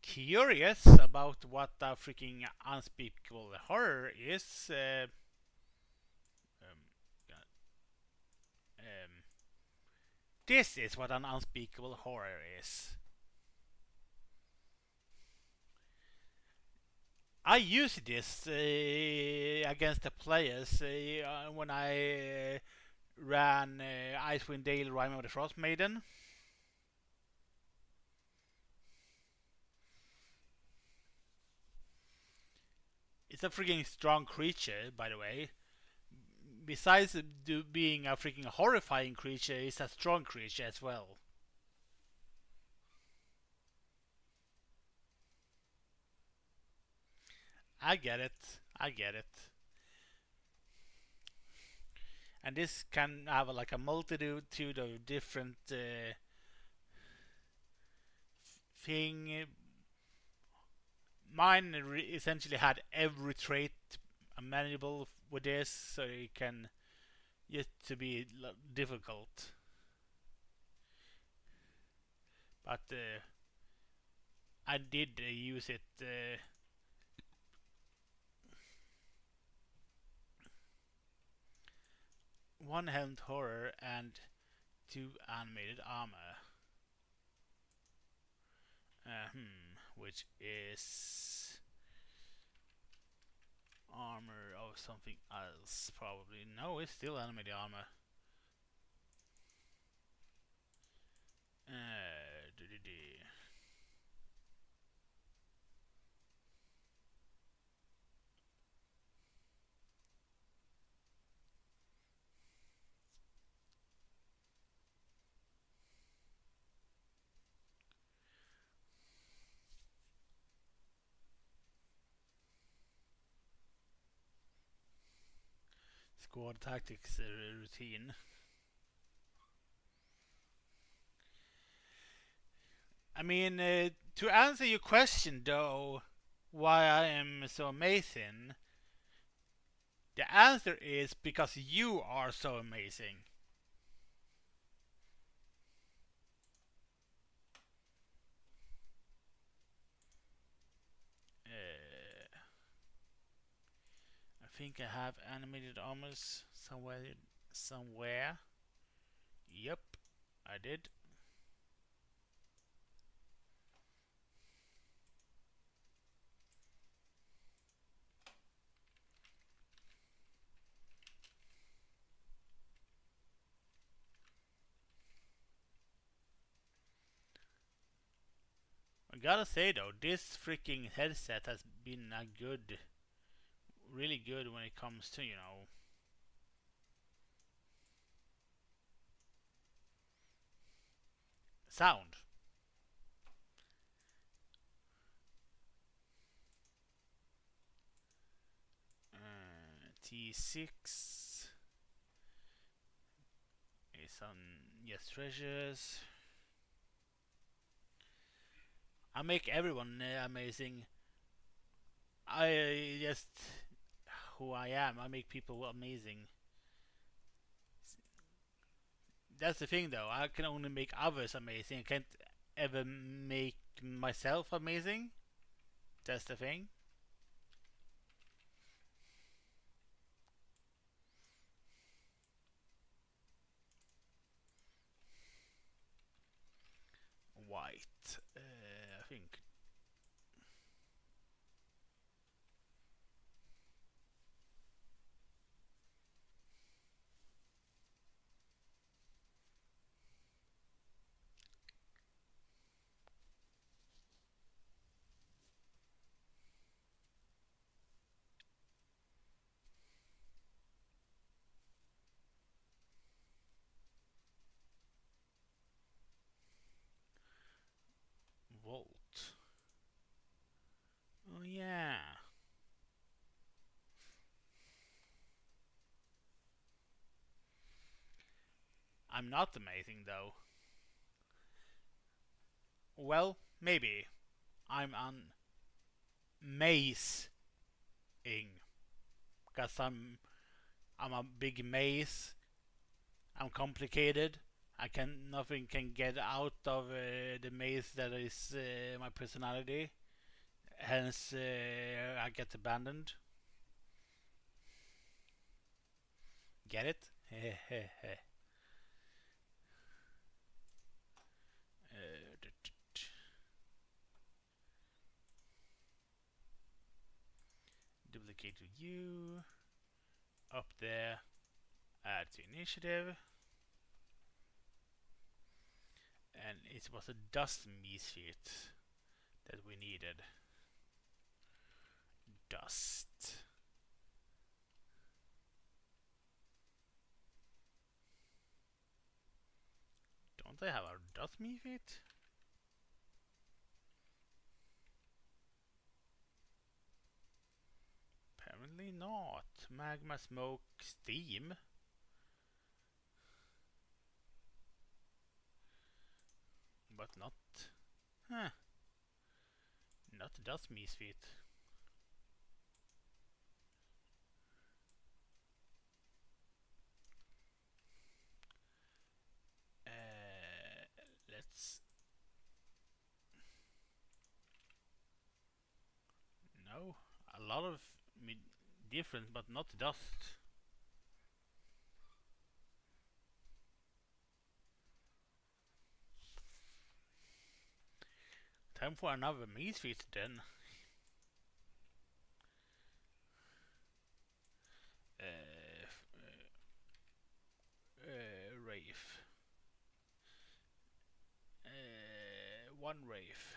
curious about what the freaking unspeakable horror is, this is what an unspeakable horror is. I use this against the players when I ran Icewind Dale Rime of the Frost Maiden. It's a freaking strong creature, by the way. Besides being a freaking horrifying creature, it's a strong creature as well. I get it. I get it. And this can have like a multitude of different thing. Mine essentially had every trait manageable with this, so it can get to be difficult. But I did use it. One helmed horror and 2 animated armor. Which is armor of something else, probably. No, it's still animated armor. Uh, Squad tactics routine. I mean, to answer your question though, why I am so amazing, the answer is because you are so amazing. I think I have animated armors somewhere. Yep, I did. I gotta say though, this freaking headset has been a really good when it comes to, sound. T6 is on, yes, treasures. I make everyone amazing. I just who I am. I make people amazing. That's the thing, though. I can only make others amazing. I can't ever make myself amazing. That's the thing. White. I think. Volt. Oh yeah. I'm not amazing though. Well, maybe. I'm amazing. Cause I'm a big maze. I'm complicated. Nothing can get out of the maze that is my personality. Hence, I get abandoned. Get it? Duplicate to you. Up there. Add to initiative. And it was a dust misfit that we needed. Dust. Don't I have a dust misfit? Apparently not. Magma, smoke, steam. But not. Huh. Not dust misfit. Let's. No. A lot of different, but not dust. Time for another misfit then. Wraith. One Wraith.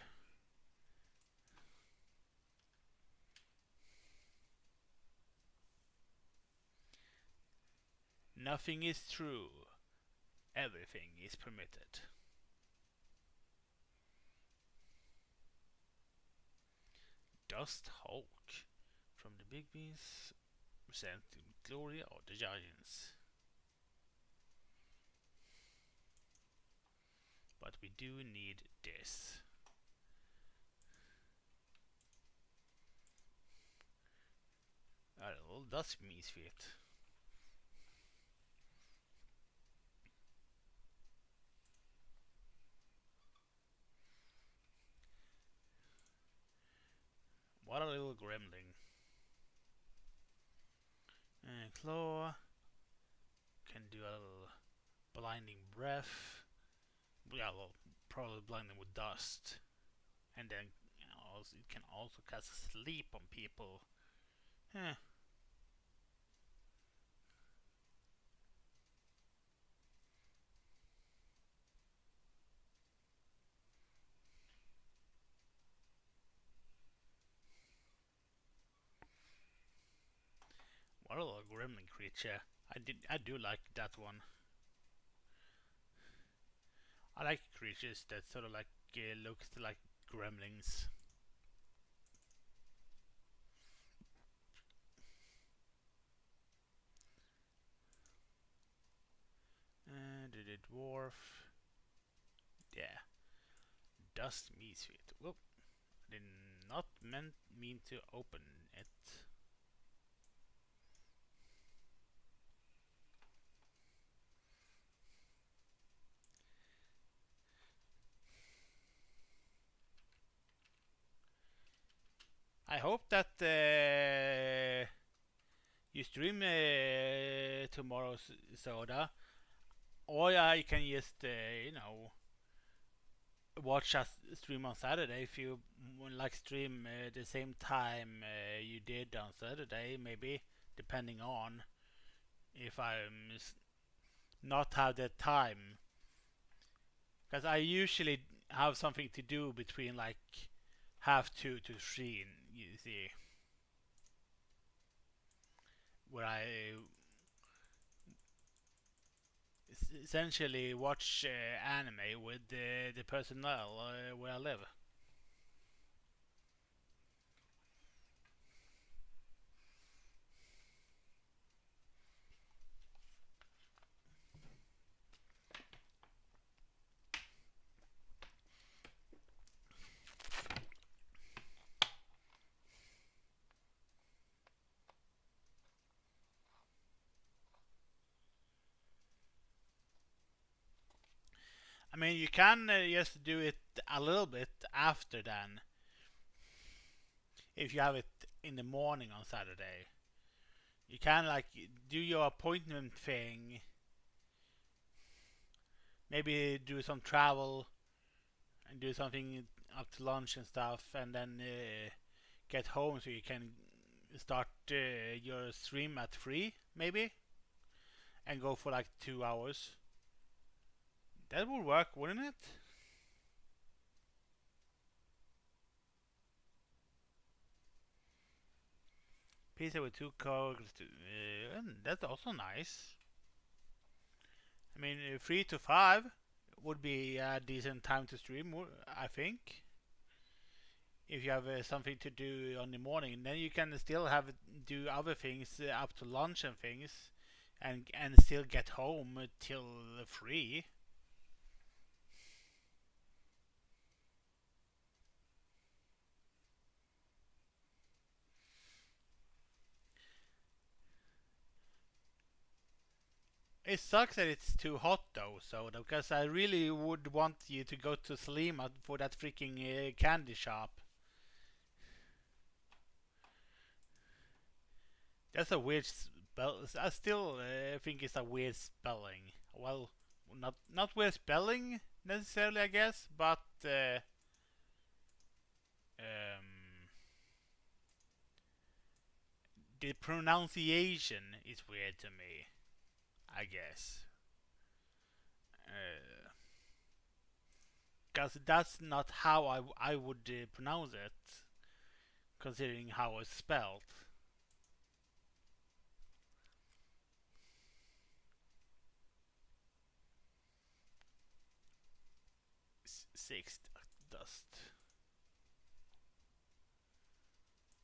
Nothing is true. Everything is permitted. Dust Hulk. From the Big Beans, present the glory of the giants. But we do need this. Well, that's misfit. What a little gremlin. Claw can do a little blinding breath. Yeah, well, probably blinding with dust. And then it can also cast sleep on people. What a little gremlin creature. I do like that one. I like creatures that sort of like looks like gremlins. The dwarf. Yeah. Dust misfit. Whoop. I did not mean to open it. I hope that you stream tomorrow's soda, or you can just watch us stream on Saturday if you like stream the same time you did on Saturday, maybe depending on if I not have the time, because I usually have something to do between like half 2 to 3, you see, where I essentially watch anime with the personnel where I live. I mean, you can just do it a little bit after then, if you have it in the morning on Saturday. You can like do your appointment thing, maybe do some travel and do something up to lunch and stuff, and then get home so you can start your stream at 3 maybe, and go for like 2 hours. That would work, wouldn't it? Pizza with 2 cokes. That's also nice. I mean, 3 to 5 would be a decent time to stream, I think. If you have something to do on the morning, and then you can still do other things up to lunch and things, and still get home till 3. It sucks that it's too hot though, so because I really would want you to go to Slima for that freaking candy shop. That's a weird spell. I still think it's a weird spelling. Well, not weird spelling necessarily, I guess, but Um, the pronunciation is weird to me, I guess. Because that's not how I would pronounce it, considering how it's spelled. Six dust.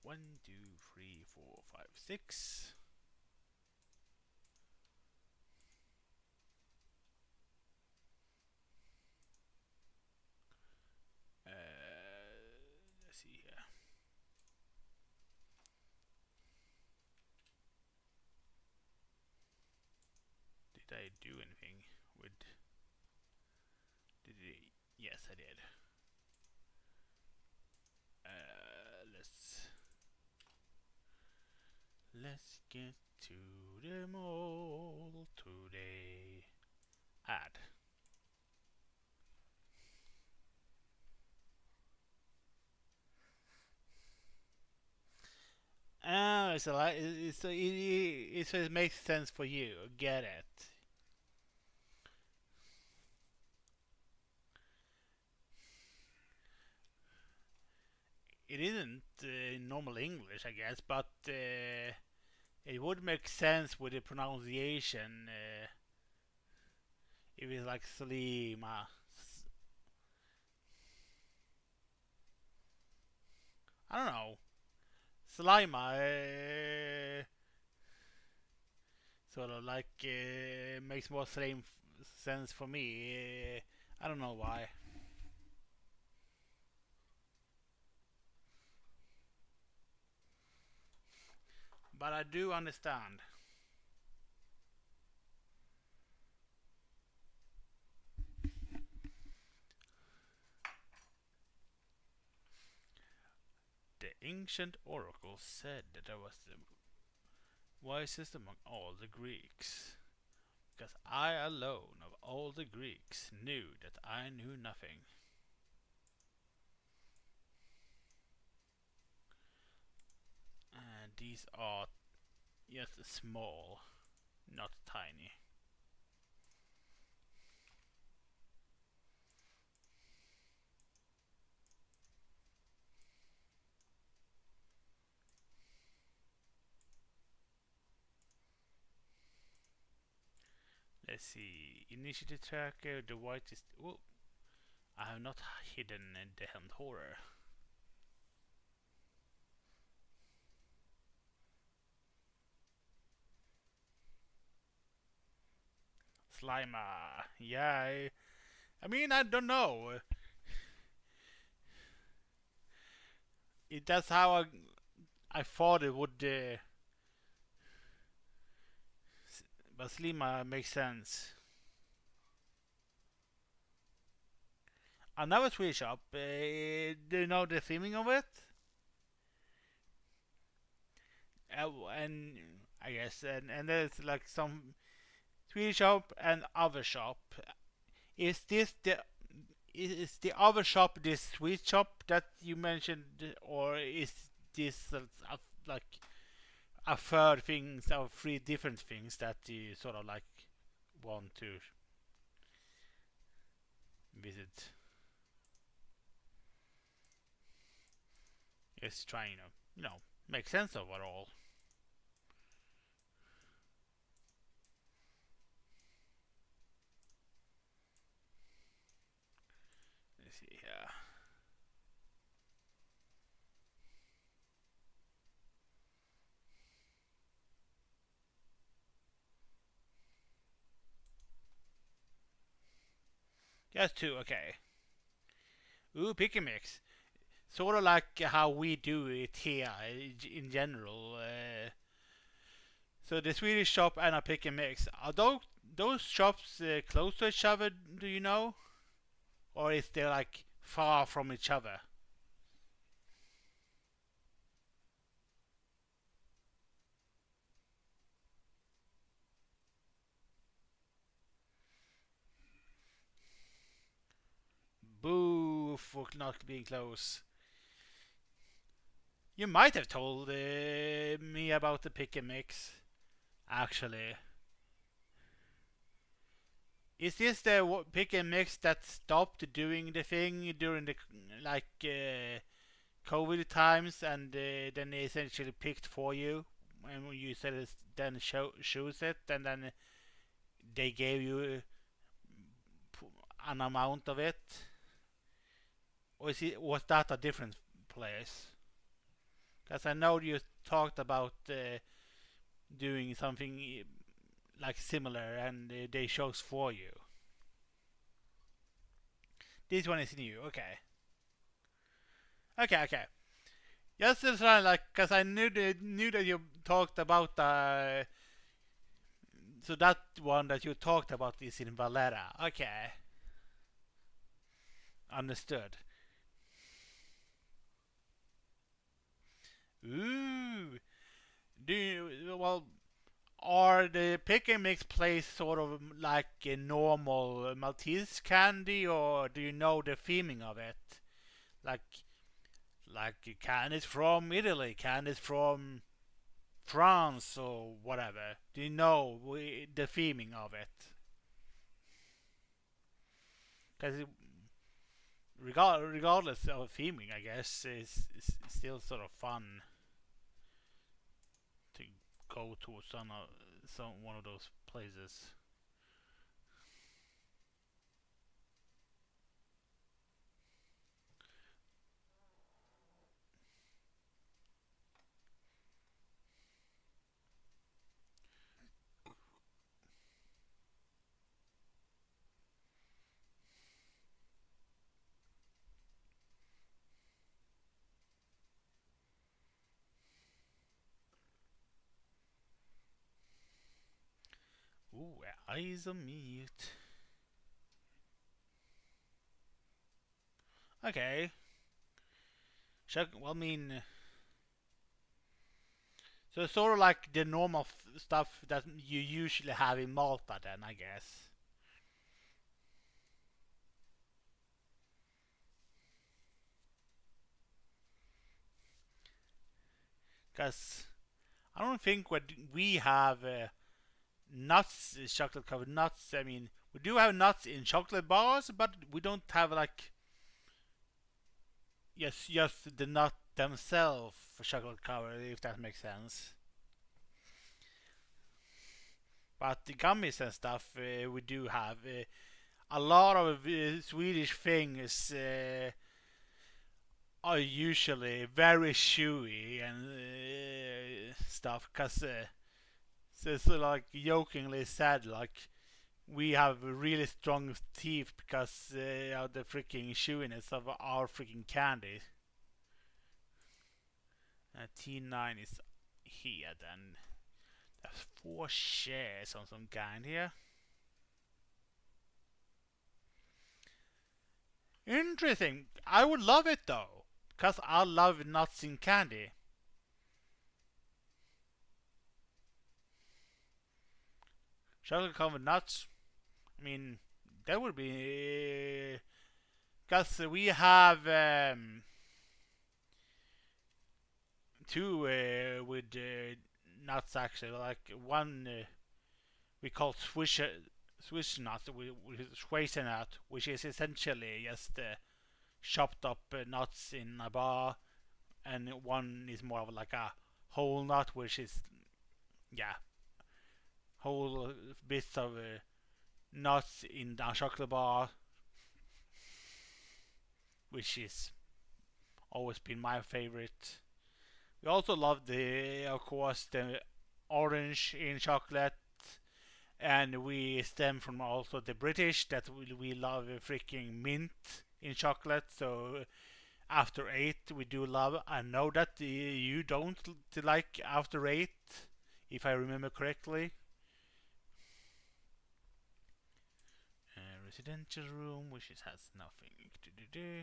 1, 2, 3, 4, 5, 6. Let's see here. Did I do anything with? Did it? Yes, I did. Let's get to the mall today. Add. It's a lot. It makes sense for you. Get it. It isn't normal English, I guess, but it would make sense with the pronunciation if it's like Slima. I don't know. Slima. Sort of like makes more same sense for me. I don't know why. But I do understand. The ancient oracle said that I was the wisest among all the Greeks, because I alone of all the Greeks knew that I knew nothing. And these are just small, not tiny. Let's see. Initiative tracker, the white is. Oh, I have not hidden the hand horror. Slimer. Yeah, I mean, I don't know. That's how I thought it would. But Slima makes sense. Another Swedish shop. Do you know the theming of it? And I guess and there's like some Swedish shop and other shop. Is this the other shop this Swedish shop that you mentioned, or is this like a third things or three different things that you sort of like want to visit? Just trying to make sense of it all. Let's see here. Just two, okay. Ooh, pick and mix. Sort of like how we do it here in general. So the Swedish shop and a pick and mix. Are those shops close to each other? Do you know, or is they like far from each other? Boo for not being close. You might have told me about the pick and mix, actually. Is this the pick and mix that stopped doing the thing during the like COVID times, and then they essentially picked for you, and when you said it, then choose it, and then they gave you an amount of it, or was that a different place? Because I know you talked about doing something like similar, and they chose for you. This one is new. Okay. Okay. Just like, cause I knew that you talked about so that one that you talked about is in Valletta. Okay, understood. Ooh, well, are the pick and mix place sort of like a normal Maltese candy, or do you know the theming of it? Like, candies from Italy, candies from France, or whatever. Do you know the theming of it? Because regardless of theming, I guess it's still sort of fun to go to some one of those places. Ooh, eyes on mute. Okay. Well, I mean, so sort of like the normal stuff that you usually have in Malta, then I guess. Because I don't think what we have nuts, chocolate covered nuts. I mean, we do have nuts in chocolate bars, but we don't have like just the nut themselves for chocolate covered, if that makes sense. But the gummies and stuff we do have. A lot of Swedish things are usually very chewy and stuff, cause so like jokingly said, like we have really strong teeth because of the freaking chewiness of our freaking candy. T9 is here then. There's 4 shares on some kind here. Interesting. I would love it though, because I love nuts in candy. Chocolate covered nuts. I mean, that would be. Because we have two with nuts actually. Like one we call Swiss nuts, which is Schweizer which is essentially just chopped up nuts in a bar, and one is more of like a whole nut, which is yeah, whole bits of nuts in a chocolate bar, which is always been my favorite. We also love of course, the orange in chocolate, and we stem from also the British that we love freaking mint in chocolate. So after 8 we do love. I know that you don't like after 8, if I remember correctly. Residential room, which has nothing to do.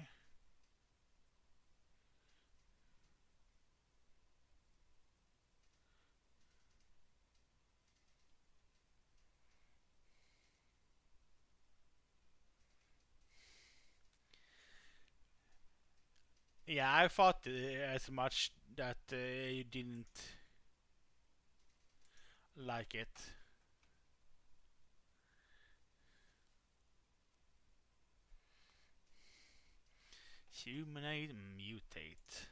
Yeah, I thought as much that you didn't like it. Humanoid mutate.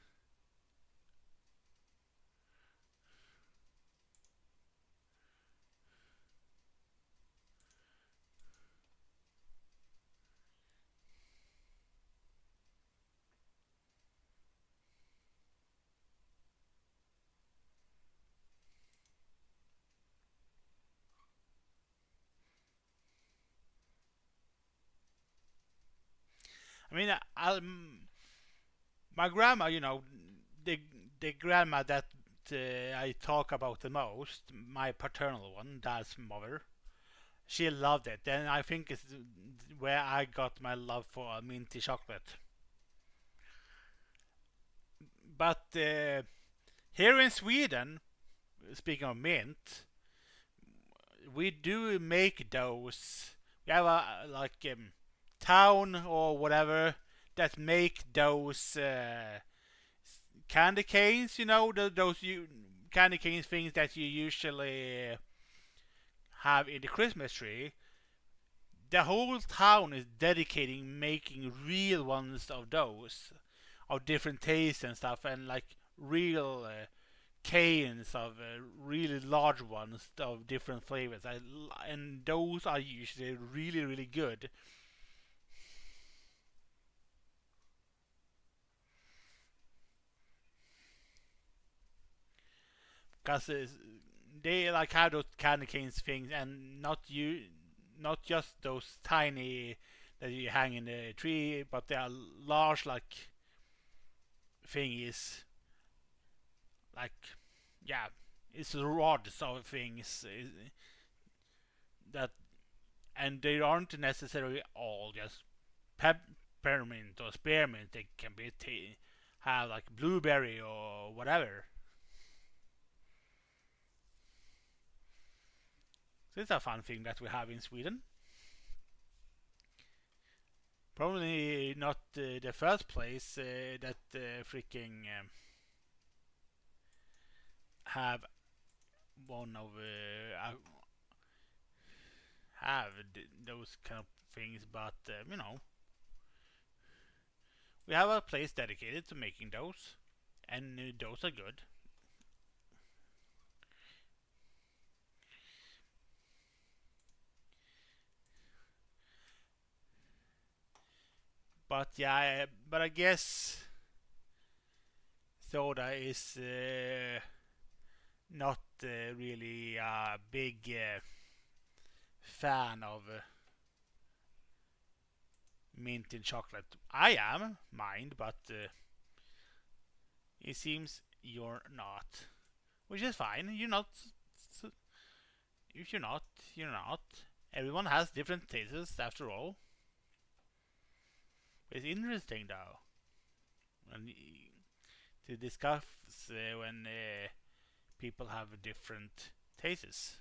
I mean, my grandma, the the grandma that I talk about the most, my paternal one, dad's mother, she loved it, and I think it's where I got my love for minty chocolate. But here in Sweden, speaking of mint, we do make those. We have a town or whatever that make those candy canes. Those candy canes things that you usually have in the Christmas tree. The whole town is dedicating making real ones of those, of different tastes and stuff, and like real canes of really large ones of different flavors. And those are usually really, really good. Because they like have those candy canes things, and not just those tiny that you hang in the tree, but they are large like thingies, like yeah, it's rods of things that, and they aren't necessarily all just peppermint or spearmint. They can be have like blueberry or whatever. So it's a fun thing that we have in Sweden. Probably not the first place that freaking have one of have those kind of things, but we have a place dedicated to making those, and those are good. But yeah, but I guess soda is not really a big fan of mint in chocolate. I am, mind, but it seems you're not, which is fine. You're not. If you're not, you're not. Everyone has different tastes, after all. It's interesting, though, when to discuss when people have different tastes.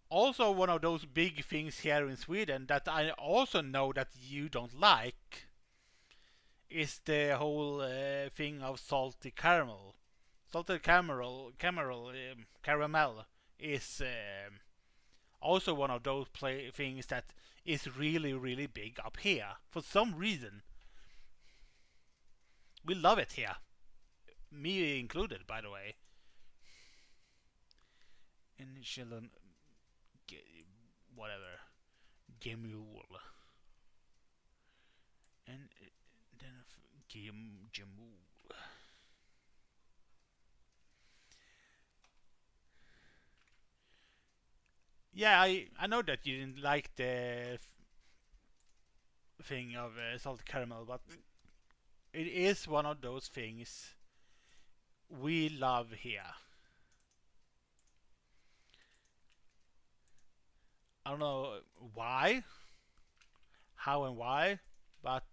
Also, one of those big things here in Sweden that I also know that you don't like is the whole thing of salty caramel. Salted caramel is also one of those things that is really, really big up here for some reason. We love it here, me included, by the way. Initial whatever gemul and then gemul. Yeah, I know that you didn't like the thing of salted caramel, but it is one of those things we love here. I don't know why, how and why, but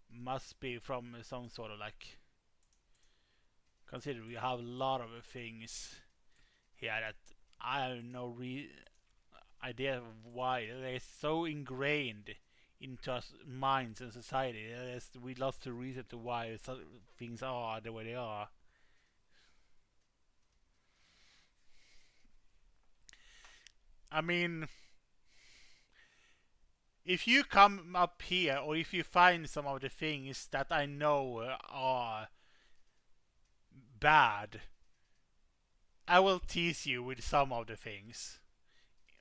must be from some sort of like. Consider we have a lot of things here that I have no idea of why they're so ingrained into our minds and society. We lost the reason to why things are the way they are. I mean, if you come up here, or if you find some of the things that I know are bad, I will tease you with some of the things.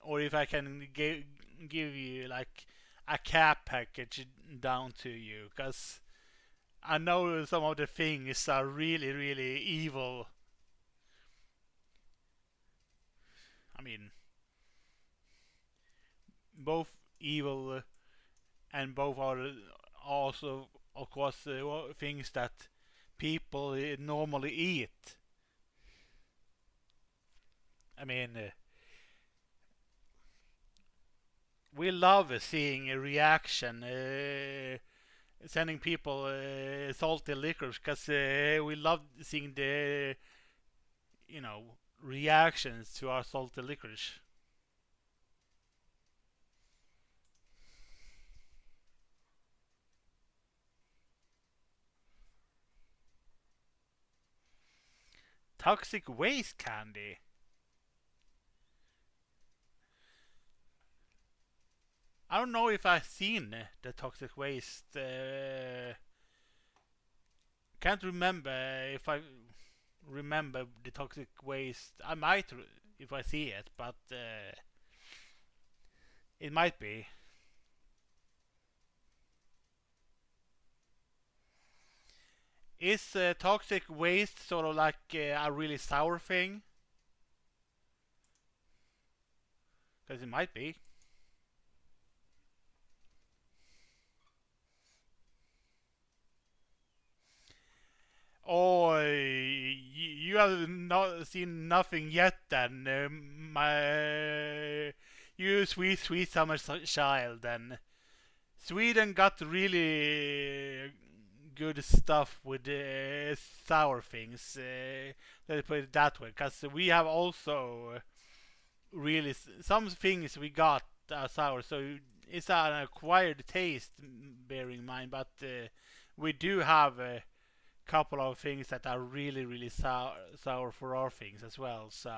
Or if I can give you like a care package down to you, because I know some of the things are really, really evil. I mean, both evil and both are also, of course, things that people normally eat. I mean, we love seeing a reaction, sending people salty liquors, because we love seeing the, reactions to our salty licorice. Toxic waste candy. I don't know if I've seen the toxic waste. Can't remember if I remember the toxic waste. I might if I see it, but it might be. Is toxic waste sort of like a really sour thing? Because it might be. Oh, you have not seen nothing yet then, you sweet, sweet summer child then. Sweden got really good stuff with sour things, let's put it that way, because we have also really some things we got are sour, so it's an acquired taste, bearing in mind, but we do have couple of things that are really, really sour for our things as well. So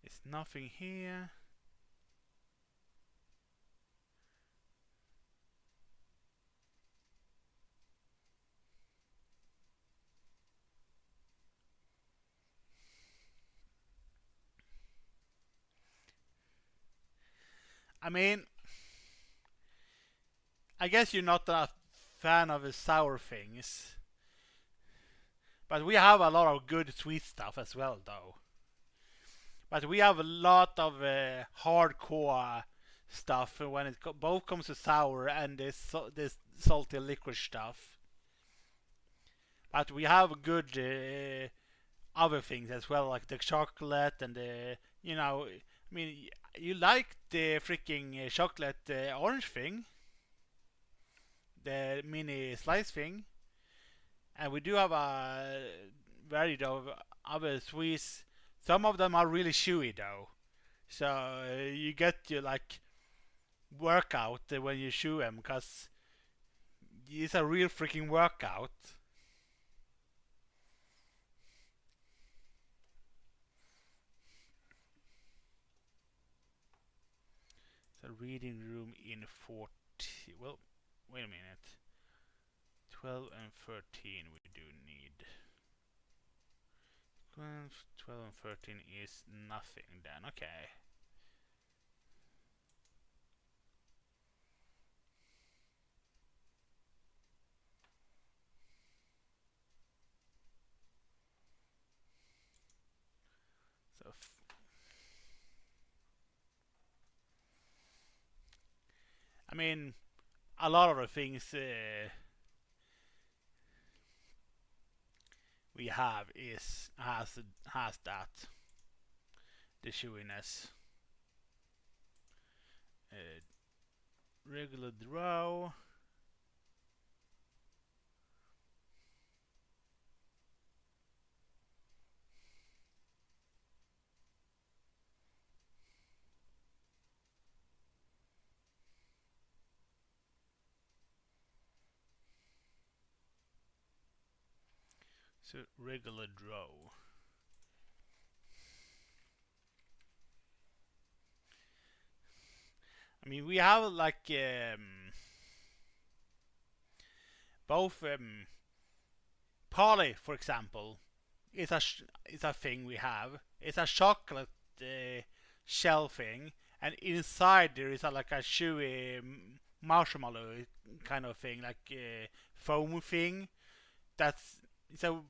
it's nothing here. I mean, I guess you're not a fan of the sour things, but we have a lot of good sweet stuff as well, though. But we have a lot of hardcore stuff when it both comes to sour and this salty liquid stuff. But we have good other things as well, like the chocolate and the, I mean, you like the freaking chocolate orange thing, the mini slice thing, and we do have a variety of other sweets. Some of them are really chewy though, so you get your like workout when you chew them, because it's a real freaking workout. The reading room in 40. Well, wait a minute. 12 and 13 we do need. 12 and 13 is nothing then. Okay. So I mean, a lot of the things we have has that, the chewiness. Regular draw. So regular draw. I mean, we have like both Polly, for example, is a thing we have. It's a chocolate shell thing, and inside there is like a chewy marshmallow kind of thing, like foam thing. That's so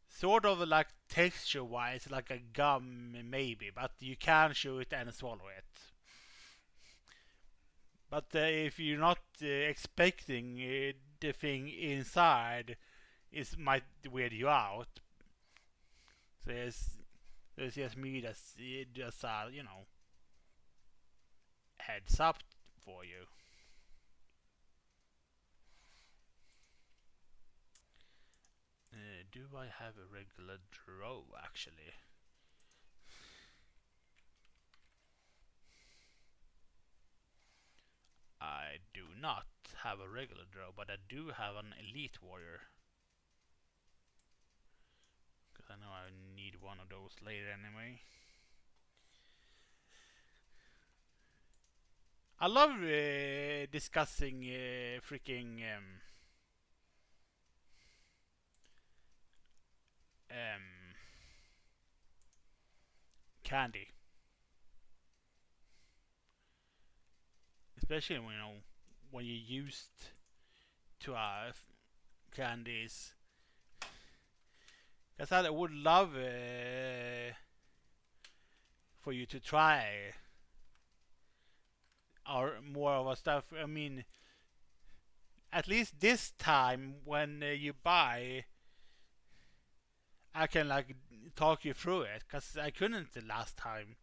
sort of like texture-wise, like a gum maybe, but you can chew it and swallow it. But if you're not expecting the thing inside, it might weird you out. So it's just me that's just heads up for you. Do I have a regular draw actually? I do not have a regular draw, but I do have an elite warrior. Because I know I need one of those later anyway. I love discussing freaking candy, especially when you're used to candies. Because I would love for you to try or more of our stuff. I mean, at least this time when you buy, I can like talk you through it, because I couldn't the last time,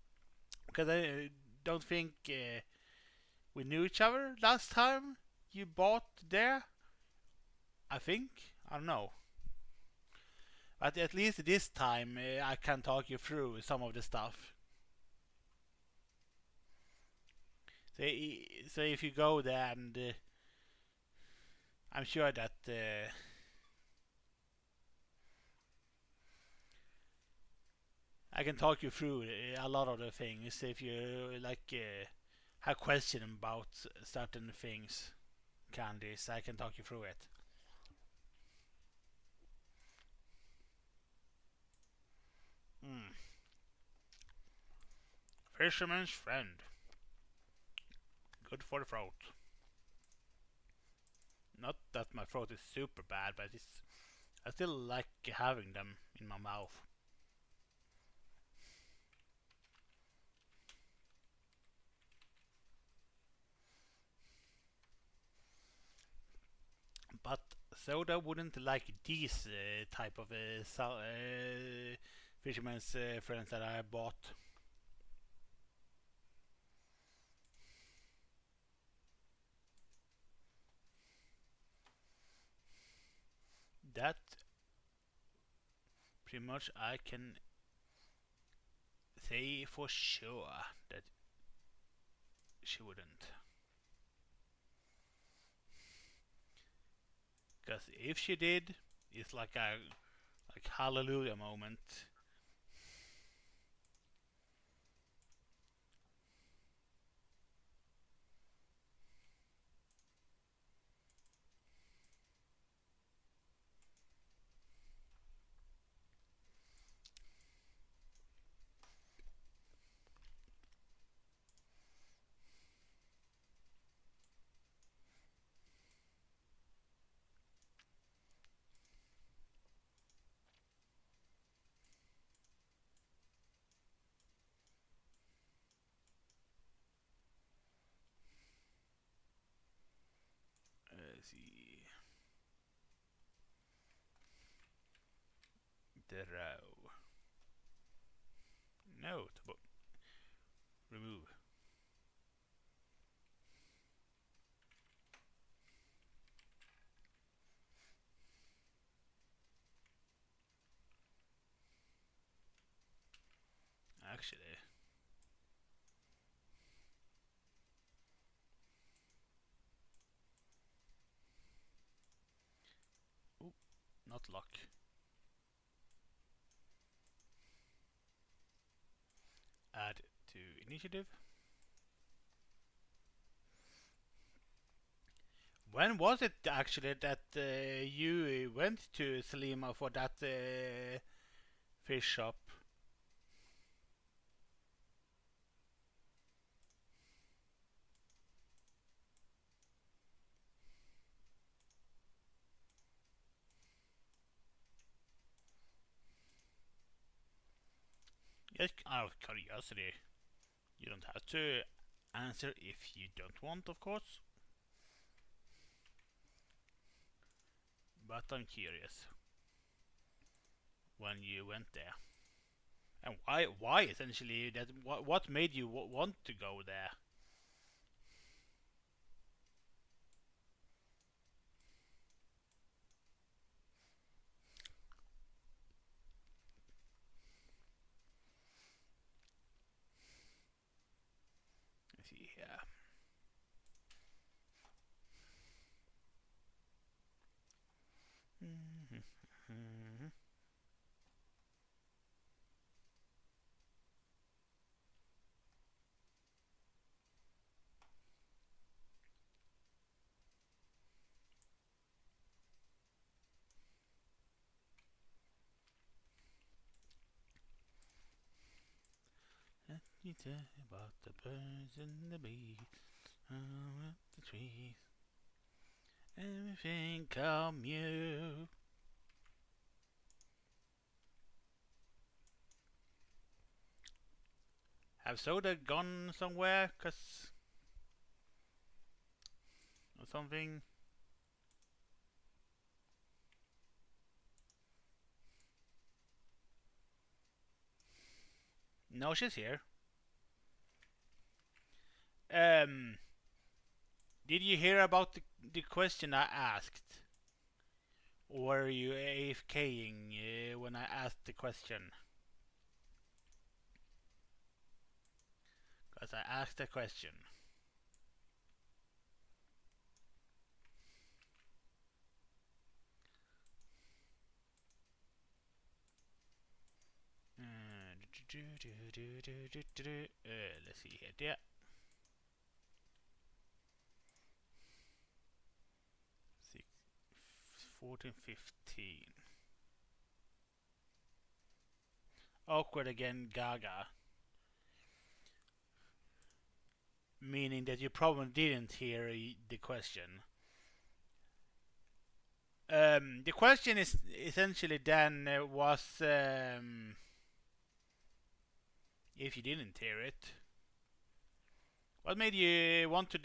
because I don't think we knew each other last time you bought there. I think, I don't know, but at least this time I can talk you through some of the stuff. So if you go there, and I'm sure that I can talk you through a lot of the things if you like have question about certain things, candies. I can talk you through it. Mm. Fisherman's friend. Good for the throat. Not that my throat is super bad, but I still like having them in my mouth. But soda wouldn't like these type of fisherman's friends that I bought. That pretty much I can say for sure that she wouldn't. Because if she did, it's like a hallelujah moment. Let's see. Draw. No, remove. Actually, ooh, not luck. Add to initiative. When was it actually that you went to Selima for that fish shop? Just out of curiosity. You don't have to answer if you don't want, of course. But I'm curious when you went there. And why essentially that what made you want to go there? Let's see here. Let me tell you about the birds and the bees, the trees, everything come you. Have Soda gone somewhere? Cause or something? No, she's here. Did you hear about the question I asked? Or were you AFKing when I asked the question? Because I asked a question. Let's see here. Yeah. 14, 15. Awkward again, Gaga. Meaning that you probably didn't hear the question. The question is essentially then was if you didn't hear it, what made you want to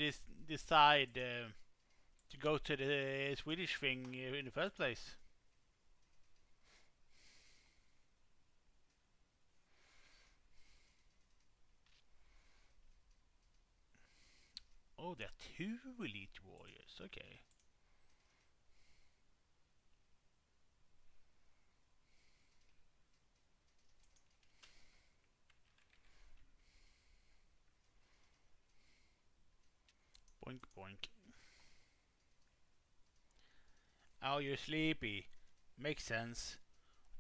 decide to go to the Swedish thing in the first place? Oh, there are 2 elite warriors. Okay. Boink boink. Oh, you're sleepy. Makes sense.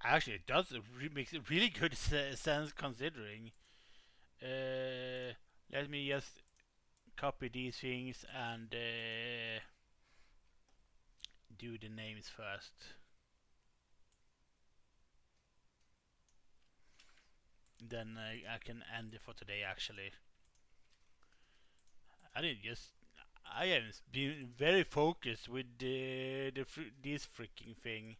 Actually, it does makes really good sense considering. Let me just copy these things and do the names first. Then I can end it for today. Actually, I didn't just. I have been very focused with this freaking thing.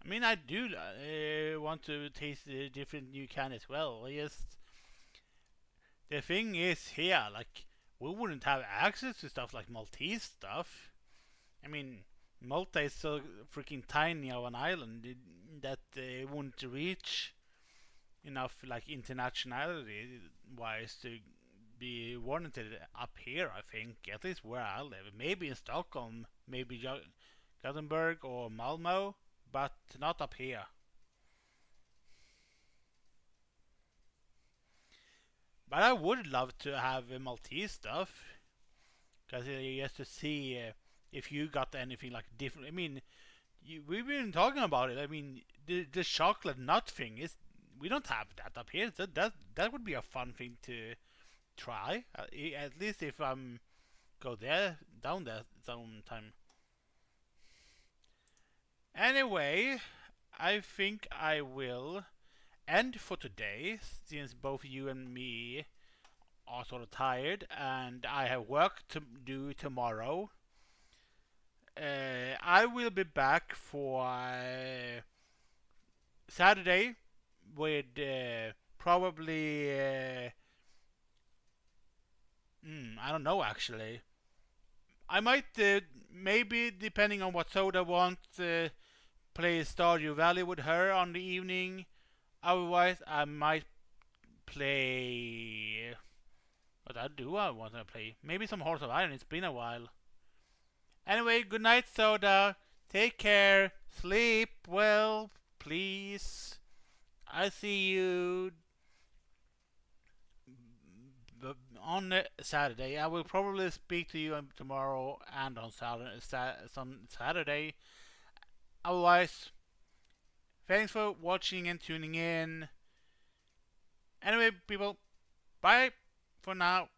I mean, I do want to taste the different new can as well. Just the thing is here, like we wouldn't have access to stuff like Maltese stuff. I mean, Malta is so freaking tiny of an island that it wouldn't reach enough like internationality wise to be warranted up here, I think, at least where I live. Maybe in Stockholm, maybe Gothenburg or Malmo, but not up here. But I would love to have Maltese stuff, because just to see if you got anything like different. I mean, we've been talking about it. I mean, the chocolate nut thing is, we don't have that up here. So that would be a fun thing to try. At least if I'm go down there sometime. Anyway, I think I will end for today, since both you and me are sort of tired and I have work to do tomorrow. I will be back for Saturday with probably I don't know actually. I might maybe, depending on what Soda wants, play Stardew Valley with her on the evening. Otherwise, I might play. What I want to play? Maybe some Hearts of Iron. It's been a while. Anyway, good night, Soda. Take care. Sleep well, please. I see you on Saturday. I will probably speak to you tomorrow and on Saturday. Otherwise, thanks for watching and tuning in. Anyway, people, bye for now.